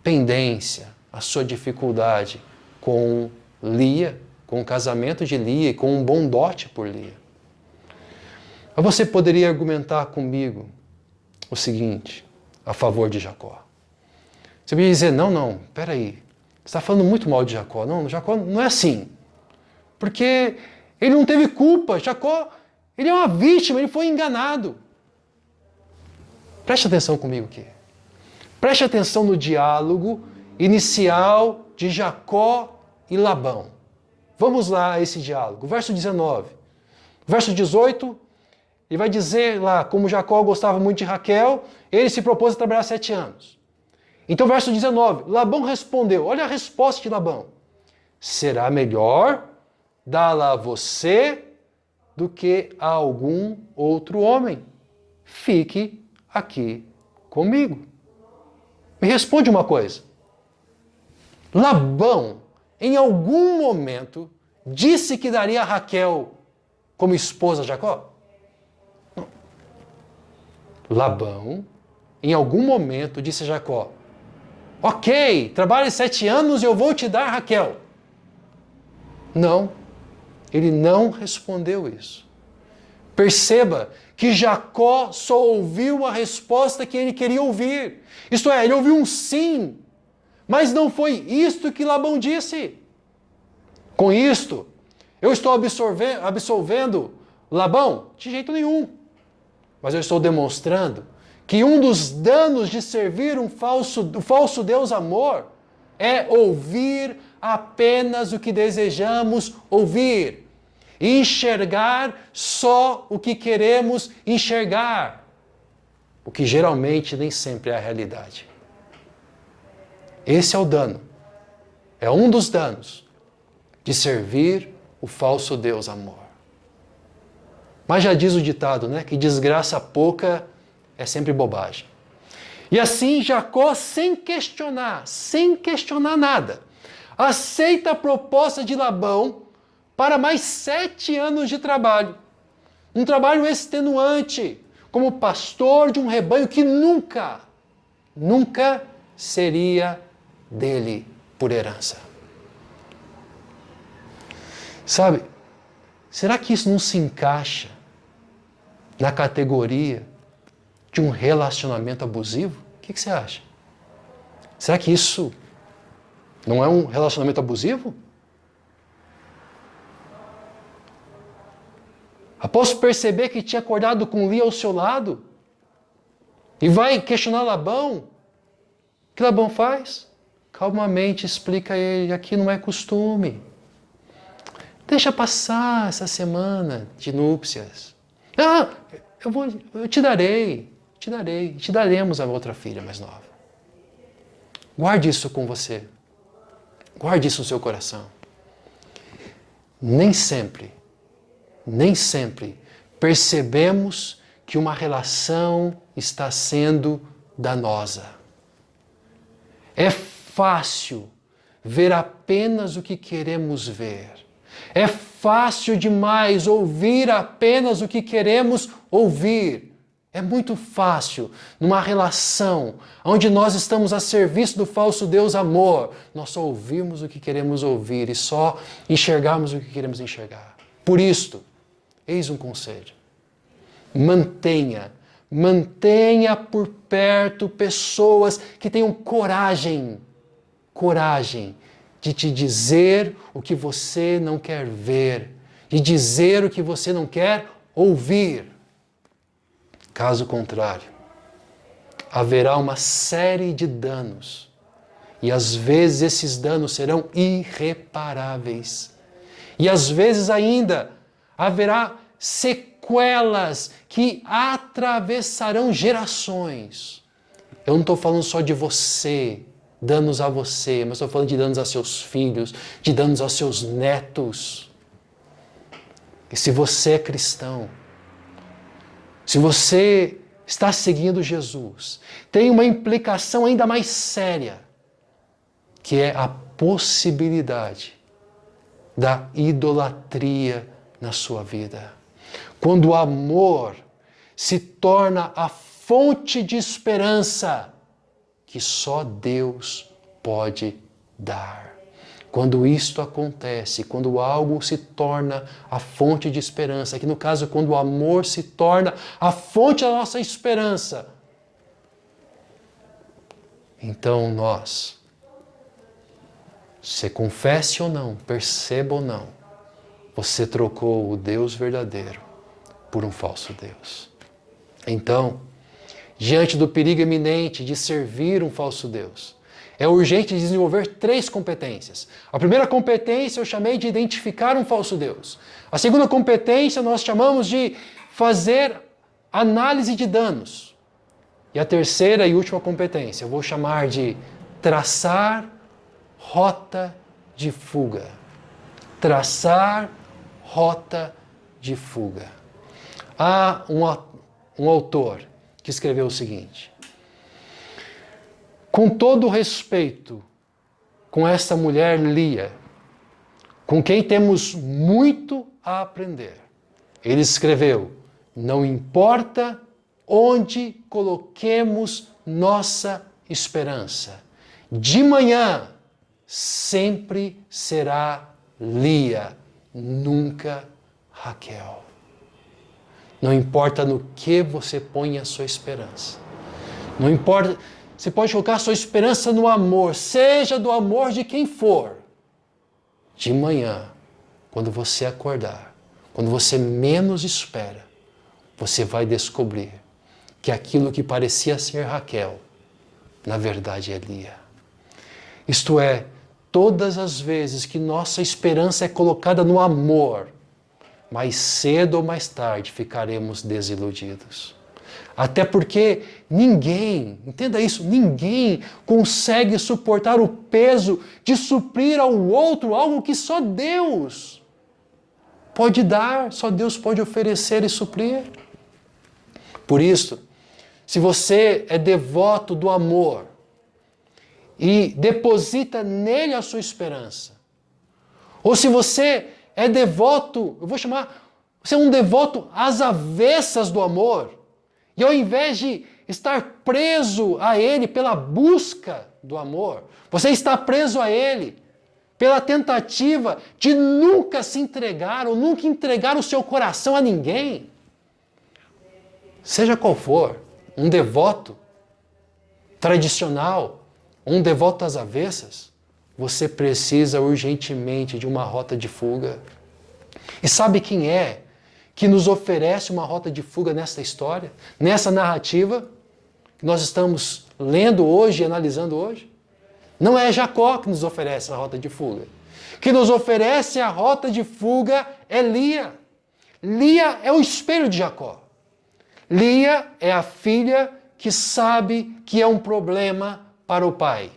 pendência, a sua dificuldade com Lia, com o casamento de Lia e com um bom dote por Lia. Mas você poderia argumentar comigo o seguinte, a favor de Jacó. Você poderia dizer, não, peraí, você está falando muito mal de Jacó. Não, Jacó não é assim. Porque ele não teve culpa. Jacó, ele é uma vítima, ele foi enganado. Preste atenção comigo aqui. Preste atenção no diálogo inicial de Jacó e Labão. Vamos lá a esse diálogo. Verso 19. Verso 18, ele vai dizer lá como Jacó gostava muito de Raquel, ele se propôs a trabalhar 7 anos. Então, verso 19, Labão respondeu, olha a resposta de Labão. Será melhor dá-la a você do que a algum outro homem. Fique aqui comigo. Me responde uma coisa. Labão, em algum momento, disse que daria a Raquel como esposa de Jacó? Não. Labão, em algum momento, disse a Jacó, ok, trabalhe 7 anos e eu vou te dar Raquel. Não, ele não respondeu isso. Perceba que Jacó só ouviu a resposta que ele queria ouvir. Isto é, ele ouviu um sim, mas não foi isto que Labão disse. Com isto, eu estou absolvendo Labão? De jeito nenhum. Mas eu estou demonstrando que um dos danos de servir o falso Deus amor é ouvir apenas o que desejamos ouvir. E enxergar só o que queremos enxergar. O que geralmente nem sempre é a realidade. Esse é o dano. É um dos danos de servir o falso Deus amor. Mas já diz o ditado, né? Que desgraça pouca é sempre bobagem. E assim Jacó, sem questionar nada, aceita a proposta de Labão para mais 7 anos de trabalho. Um trabalho extenuante, como pastor de um rebanho que nunca seria dele por herança. Sabe, será que isso não se encaixa na categoria de um relacionamento abusivo? O que você acha? Será que isso não é um relacionamento abusivo? Após perceber que tinha acordado com Lia ao seu lado, e vai questionar Labão, o que Labão faz? Calmamente explica a ele, aqui não é costume. Deixa passar essa semana de núpcias. Eu te daremos a outra filha mais nova. Guarde isso com você. Guarde isso no seu coração. Nem sempre percebemos que uma relação está sendo danosa. É fácil ver apenas o que queremos ver. É fácil demais ouvir apenas o que queremos ouvir. É muito fácil, numa relação onde nós estamos a serviço do falso Deus amor, nós só ouvimos o que queremos ouvir e só enxergarmos o que queremos enxergar. Por isto, eis um conselho. Mantenha por perto pessoas que tenham coragem de te dizer o que você não quer ver, de dizer o que você não quer ouvir. Caso contrário, haverá uma série de danos e às vezes esses danos serão irreparáveis. E às vezes ainda haverá sequelas que atravessarão gerações. Eu não estou falando só de você, danos a você, mas estou falando de danos a seus filhos, de danos aos seus netos. E se você é cristão, se você está seguindo Jesus, tem uma implicação ainda mais séria, que é a possibilidade da idolatria na sua vida. Quando o amor se torna a fonte de esperança que só Deus pode dar. Quando isto acontece, quando algo se torna a fonte de esperança, que no caso, quando o amor se torna a fonte da nossa esperança, então nós, se confesse ou não, perceba ou não, você trocou o Deus verdadeiro por um falso Deus. Então, diante do perigo iminente de servir um falso Deus. É urgente desenvolver 3 competências. A primeira competência eu chamei de identificar um falso Deus. A segunda competência nós chamamos de fazer análise de danos. E a terceira e última competência eu vou chamar de traçar rota de fuga. Traçar rota de fuga. Há um autor que escreveu o seguinte: com todo respeito com essa mulher Lia, com quem temos muito a aprender, ele escreveu: não importa onde coloquemos nossa esperança, de manhã sempre será Lia, nunca Raquel. Não importa no que você põe a sua esperança. Não importa, você pode colocar a sua esperança no amor, seja do amor de quem for. De manhã, quando você acordar, quando você menos espera, você vai descobrir que aquilo que parecia ser Raquel, na verdade é Lia. Isto é, todas as vezes que nossa esperança é colocada no amor, mais cedo ou mais tarde ficaremos desiludidos. Até porque ninguém, entenda isso, ninguém consegue suportar o peso de suprir ao outro algo que só Deus pode dar, só Deus pode oferecer e suprir. Por isso, se você é devoto do amor e deposita nele a sua esperança, ou se você é devoto, eu vou chamar, você é um devoto às avessas do amor, e ao invés de estar preso a ele pela busca do amor, você está preso a ele pela tentativa de nunca se entregar ou nunca entregar o seu coração a ninguém. Seja qual for, um devoto tradicional, um devoto às avessas, você precisa urgentemente de uma rota de fuga. E sabe quem é que nos oferece uma rota de fuga nessa história, nessa narrativa que nós estamos lendo hoje e analisando hoje? Não é Jacó que nos oferece a rota de fuga. Que nos oferece a rota de fuga é Lia. Lia é o espelho de Jacó. Lia é a filha que sabe que é um problema para o pai,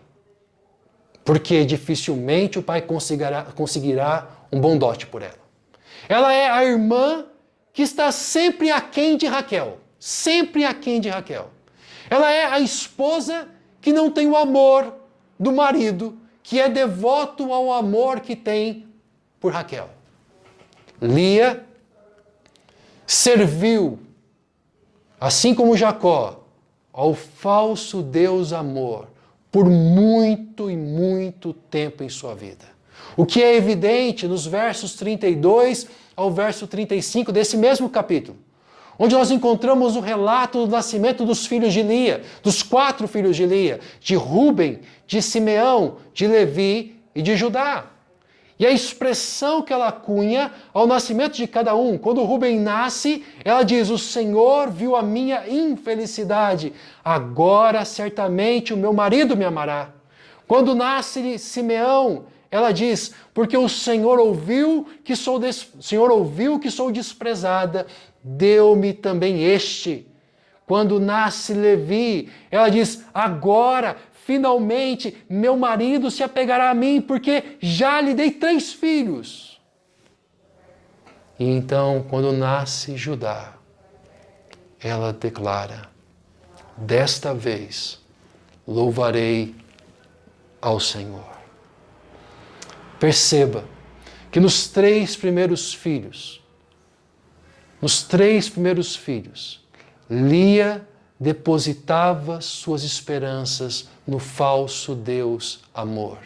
porque dificilmente o pai conseguirá um bom dote por ela. Ela é a irmã que está sempre aquém de Raquel, sempre aquém de Raquel. Ela é a esposa que não tem o amor do marido, que é devoto ao amor que tem por Raquel. Lia serviu, assim como Jacó, ao falso Deus amor por muito e muito tempo em sua vida. O que é evidente nos versos 32 ao verso 35 desse mesmo capítulo, onde nós encontramos o relato do nascimento dos filhos de Lia, dos 4 filhos de Lia, de Rúben, de Simeão, de Levi e de Judá. E a expressão que ela cunha ao nascimento de cada um, quando Rúben nasce, ela diz: o Senhor viu a minha infelicidade, agora certamente o meu marido me amará. Quando nasce Simeão, ela diz: porque o Senhor ouviu que sou desprezada, deu-me também este. Quando nasce Levi, ela diz: agora, finalmente, meu marido se apegará a mim, porque já lhe dei 3 filhos. E então, quando nasce Judá, ela declara: desta vez louvarei ao Senhor. Perceba que nos 3 primeiros filhos, Lia depositava suas esperanças no falso Deus amor.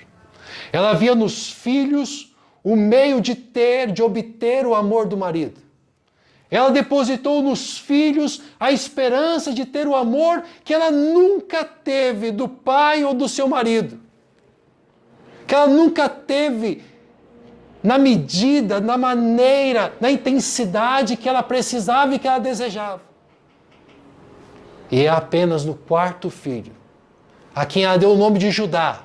Ela via nos filhos o meio de obter o amor do marido. Ela depositou nos filhos a esperança de ter o amor que ela nunca teve do pai ou do seu marido. Que ela nunca teve na medida, na maneira, na intensidade que ela precisava e que ela desejava. E é apenas no quarto filho, a quem ela deu o nome de Judá,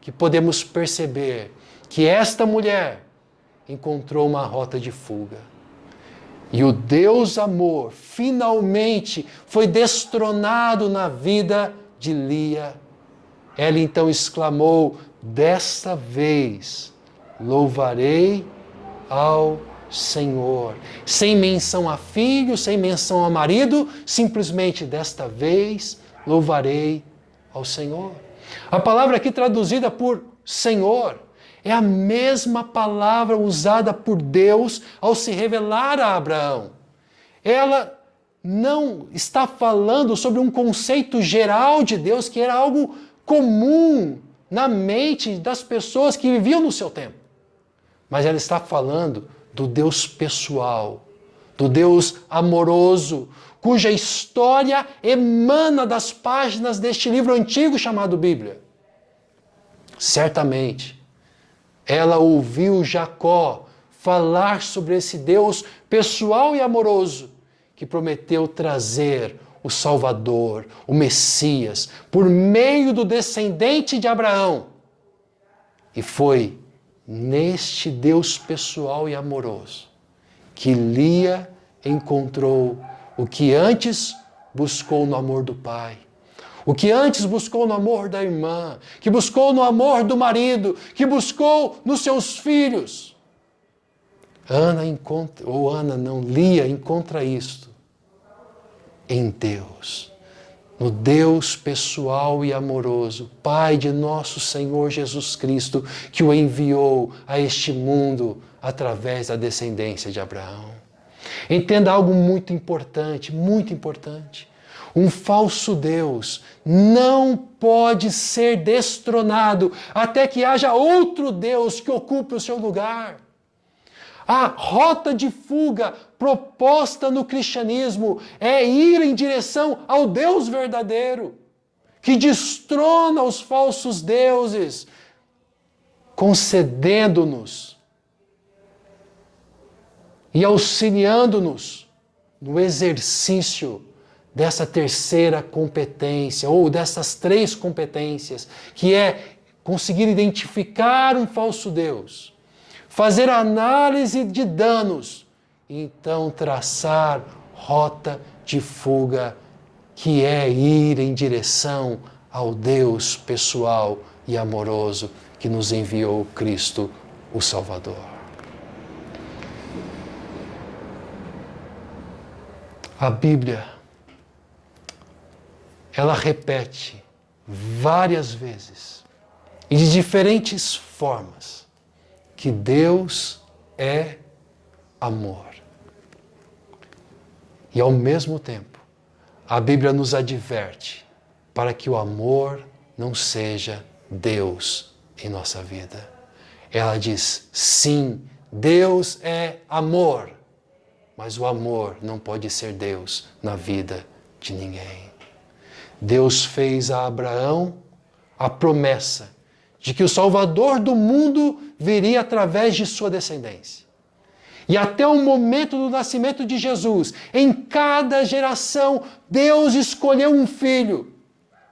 que podemos perceber que esta mulher encontrou uma rota de fuga. E o Deus amor finalmente foi destronado na vida de Lia. Ela então exclamou: desta vez louvarei ao Senhor. Sem menção a filho, sem menção a marido, simplesmente desta vez louvarei ao Senhor. A palavra aqui traduzida por Senhor é a mesma palavra usada por Deus ao se revelar a Abraão. Ela não está falando sobre um conceito geral de Deus que era algo comum na mente das pessoas que viviam no seu tempo. Mas ela está falando do Deus pessoal, do Deus amoroso, cuja história emana das páginas deste livro antigo chamado Bíblia. Certamente, ela ouviu Jacó falar sobre esse Deus pessoal e amoroso que prometeu trazer o Salvador, o Messias, por meio do descendente de Abraão. E foi neste Deus pessoal e amoroso que Lia encontrou o que antes buscou no amor do pai, o que antes buscou no amor da irmã, que buscou no amor do marido, que buscou nos seus filhos. Lia encontra isto em Deus, no Deus pessoal e amoroso, Pai de nosso Senhor Jesus Cristo, que o enviou a este mundo através da descendência de Abraão. Entenda algo muito importante, muito importante. Um falso Deus não pode ser destronado até que haja outro Deus que ocupe o seu lugar. A rota de fuga proposta no cristianismo é ir em direção ao Deus verdadeiro, que destrona os falsos deuses, concedendo-nos e auxiliando-nos no exercício dessa terceira competência, ou dessas três competências, que é conseguir identificar um falso Deus, fazer análise de danos, e então traçar rota de fuga, que é ir em direção ao Deus pessoal e amoroso que nos enviou Cristo, o Salvador. A Bíblia, ela repete várias vezes e de diferentes formas que Deus é amor. E ao mesmo tempo, a Bíblia nos adverte para que o amor não seja Deus em nossa vida. Ela diz: sim, Deus é amor, mas o amor não pode ser Deus na vida de ninguém. Deus fez a Abraão a promessa de que o Salvador do mundo viria através de sua descendência. E até o momento do nascimento de Jesus, em cada geração, Deus escolheu um filho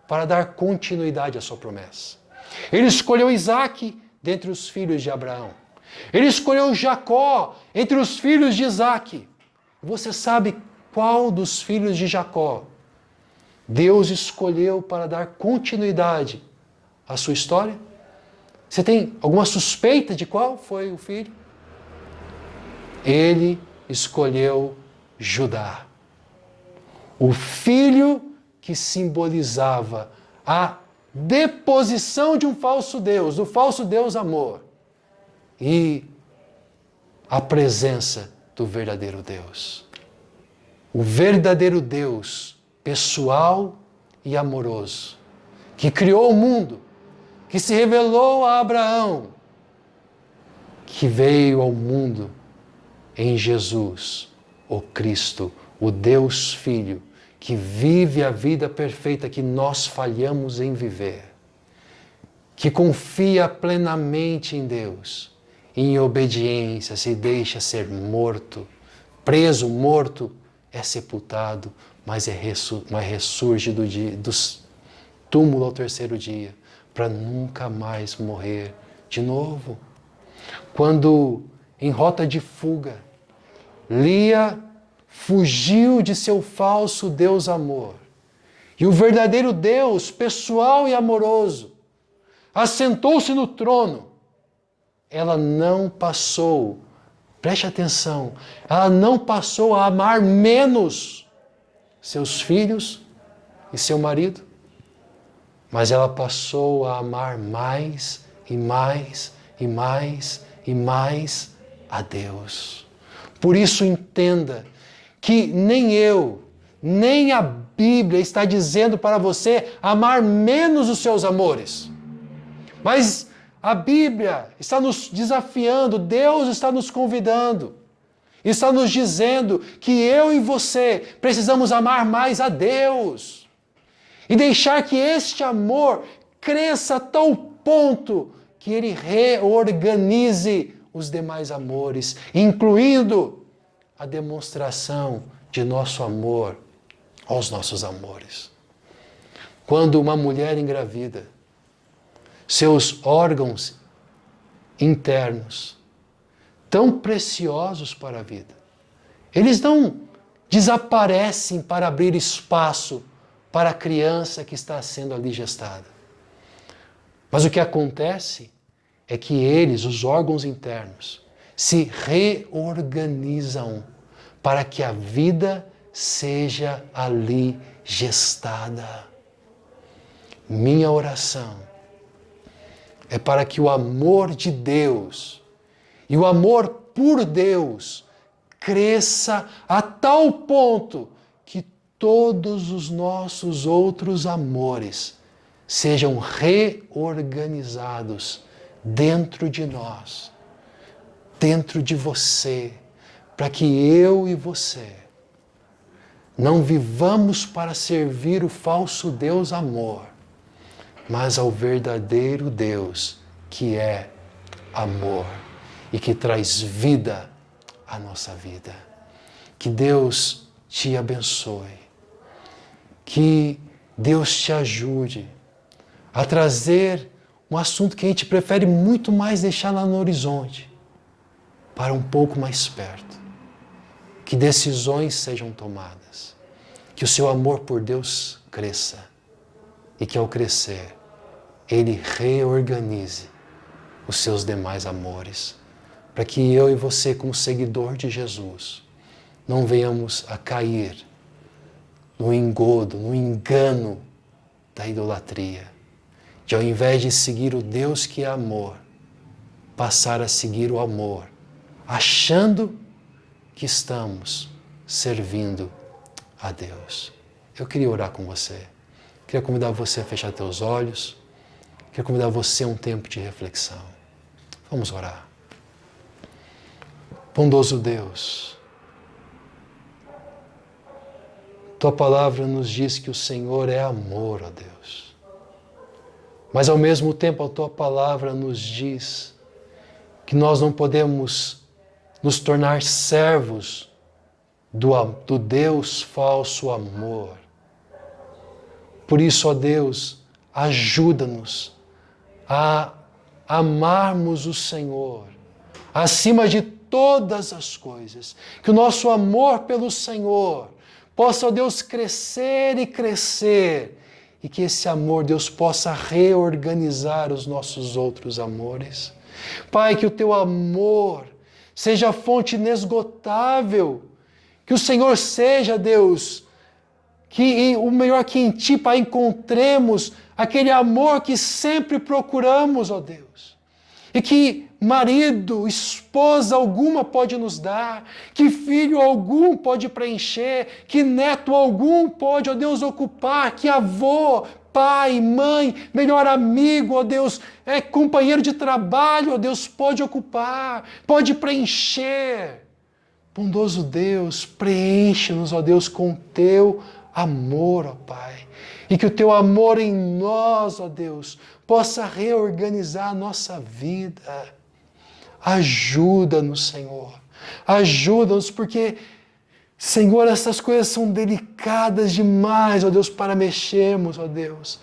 para dar continuidade à sua promessa. Ele escolheu Isaque dentre os filhos de Abraão. Ele escolheu Jacó entre os filhos de Isaque. Você sabe qual dos filhos de Jacó Deus escolheu para dar continuidade à sua história? Você tem alguma suspeita de qual foi o filho? Ele escolheu Judá, o filho que simbolizava a deposição de um falso Deus, do falso Deus amor, e a presença do verdadeiro Deus. O verdadeiro Deus pessoal e amoroso, que criou o mundo, que se revelou a Abraão, que veio ao mundo em Jesus, o Cristo, o Deus Filho, que vive a vida perfeita que nós falhamos em viver, que confia plenamente em Deus, em obediência se deixa ser morto, preso, morto é sepultado, mas ressurge do túmulo ao terceiro dia, para nunca mais morrer de novo. Quando, em rota de fuga, Lia fugiu de seu falso Deus amor, e o verdadeiro Deus, pessoal e amoroso, assentou-se no trono, ela não passou, preste atenção, ela não passou a amar menos seus filhos e seu marido, mas ela passou a amar mais e mais e mais e mais a Deus. Por isso entenda que nem eu, nem a Bíblia está dizendo para você amar menos os seus amores. Mas a Bíblia está nos desafiando, Deus está nos convidando, está nos dizendo que eu e você precisamos amar mais a Deus e deixar que este amor cresça a tal ponto que ele reorganize os demais amores, incluindo a demonstração de nosso amor aos nossos amores. Quando uma mulher engravida, seus órgãos internos, tão preciosos para a vida, eles não desaparecem para abrir espaço para a criança que está sendo ali gestada. Mas o que acontece é que eles, os órgãos internos, se reorganizam para que a vida seja ali gestada. Minha oração é para que o amor de Deus e o amor por Deus cresça a tal ponto que todos os nossos outros amores sejam reorganizados dentro de nós, dentro de você, para que eu e você não vivamos para servir o falso Deus amor, mas ao verdadeiro Deus que é amor e que traz vida à nossa vida. Que Deus te abençoe, que Deus te ajude a trazer um assunto que a gente prefere muito mais deixar lá no horizonte, para um pouco mais perto. Que decisões sejam tomadas, que o seu amor por Deus cresça e que ao crescer, Ele reorganize os seus demais amores, para que eu e você, como seguidor de Jesus, não venhamos a cair no engodo, no engano da idolatria, de ao invés de seguir o Deus que é amor, passar a seguir o amor, achando que estamos servindo a Deus. Eu queria orar com você. Queria convidar você a fechar teus olhos. Queria convidar você a um tempo de reflexão. Vamos orar. Bondoso Deus, Tua palavra nos diz que o Senhor é amor, ó Deus. Mas ao mesmo tempo a Tua palavra nos diz que nós não podemos nos tornar servos do Deus falso amor. Por isso, ó Deus, ajuda-nos a amarmos o Senhor acima de todas as coisas. Que o nosso amor pelo Senhor possa, ó Deus, crescer e crescer. E que esse amor, Deus, possa reorganizar os nossos outros amores. Pai, que o Teu amor seja a fonte inesgotável. Que o Senhor seja, Deus, que o melhor que em Ti, Pai, encontremos aquele amor que sempre procuramos, ó Deus. E que marido, esposa alguma pode nos dar, que filho algum pode preencher, que neto algum pode, ó Deus, ocupar, que avô, pai, mãe, melhor amigo, ó Deus, companheiro de trabalho, ó Deus, pode ocupar, pode preencher. Bondoso Deus, preenche-nos, ó Deus, com Teu amor, ó Pai. E que o Teu amor em nós, ó Deus, possa reorganizar a nossa vida. Ajuda-nos, Senhor. Ajuda-nos, porque Senhor, essas coisas são delicadas demais, ó Deus, para mexermos, ó Deus.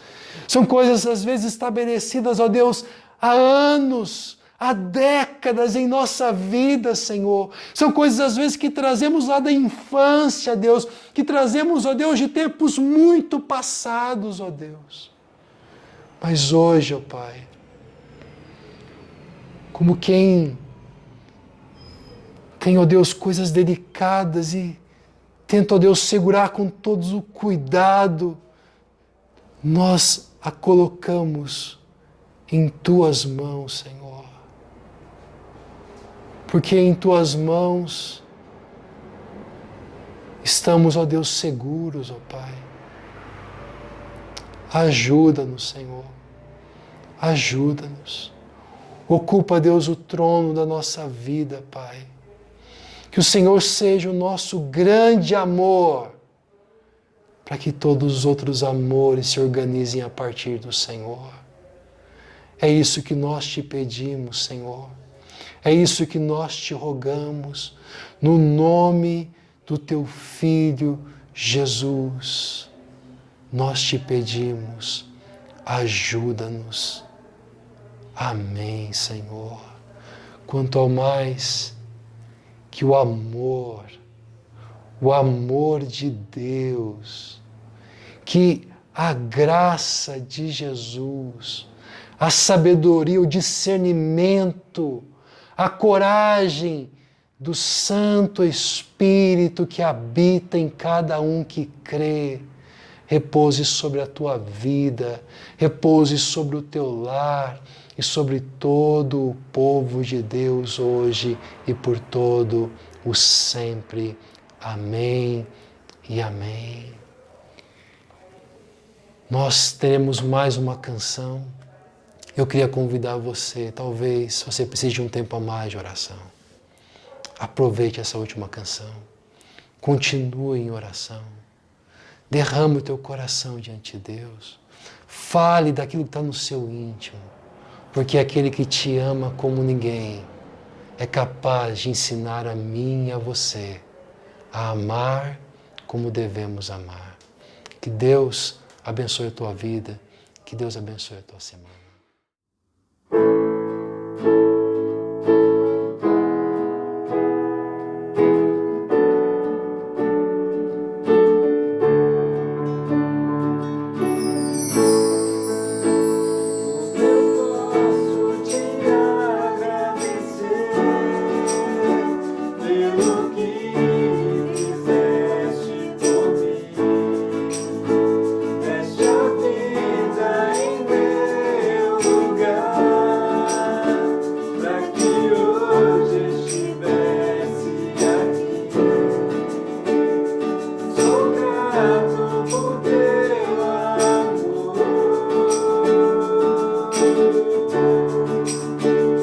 São coisas às vezes estabelecidas, ó Deus, há anos, há décadas em nossa vida, Senhor. São coisas às vezes que trazemos lá da infância, Deus, que trazemos, ó Deus, de tempos muito passados, ó Deus. Mas hoje, ó Pai, como quem tem, ó Deus, coisas delicadas e tenta, ó Deus, segurar com todo o cuidado, nós a colocamos em Tuas mãos, Senhor. Porque em Tuas mãos estamos, ó Deus, seguros, ó Pai. Ajuda-nos, Senhor. Ajuda-nos. Ocupa, Deus, o trono da nossa vida, Pai. Que o Senhor seja o nosso grande amor, para que todos os outros amores se organizem a partir do Senhor. É isso que nós te pedimos, Senhor. É isso que nós te rogamos, no nome do Teu Filho Jesus. Nós te pedimos, ajuda-nos. Amém, Senhor. Quanto ao mais, que o amor de Deus, que a graça de Jesus, a sabedoria, o discernimento, a coragem do Santo Espírito que habita em cada um que crê, repouse sobre a tua vida, repouse sobre o teu lar e sobre todo o povo de Deus hoje e por todo o sempre. Amém e amém. Nós teremos mais uma canção. Eu queria convidar você, talvez você precise de um tempo a mais de oração. Aproveite essa última canção. Continue em oração. Derrame o teu coração diante de Deus. Fale daquilo que está no seu íntimo. Porque aquele que te ama como ninguém é capaz de ensinar a mim e a você a amar como devemos amar. Que Deus abençoe a tua vida. Que Deus abençoe a tua semana.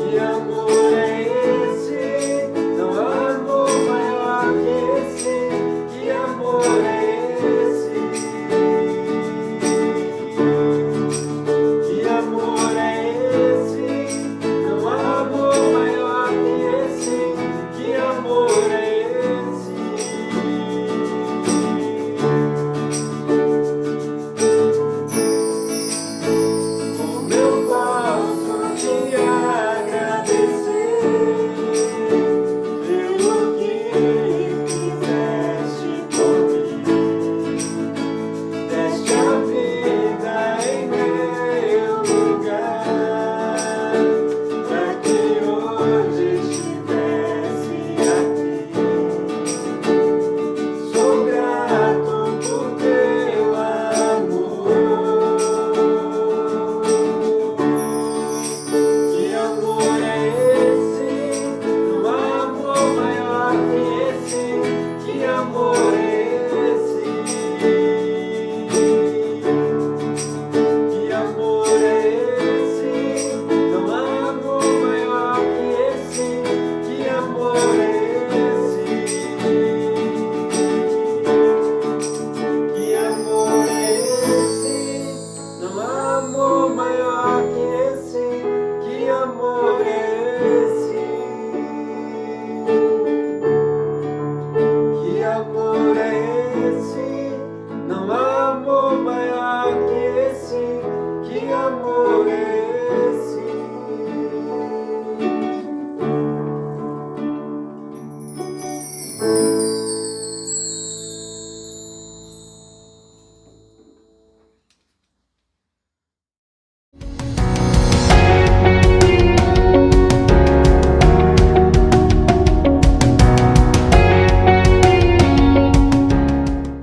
Que amor é esse? Não há amor mais Amém.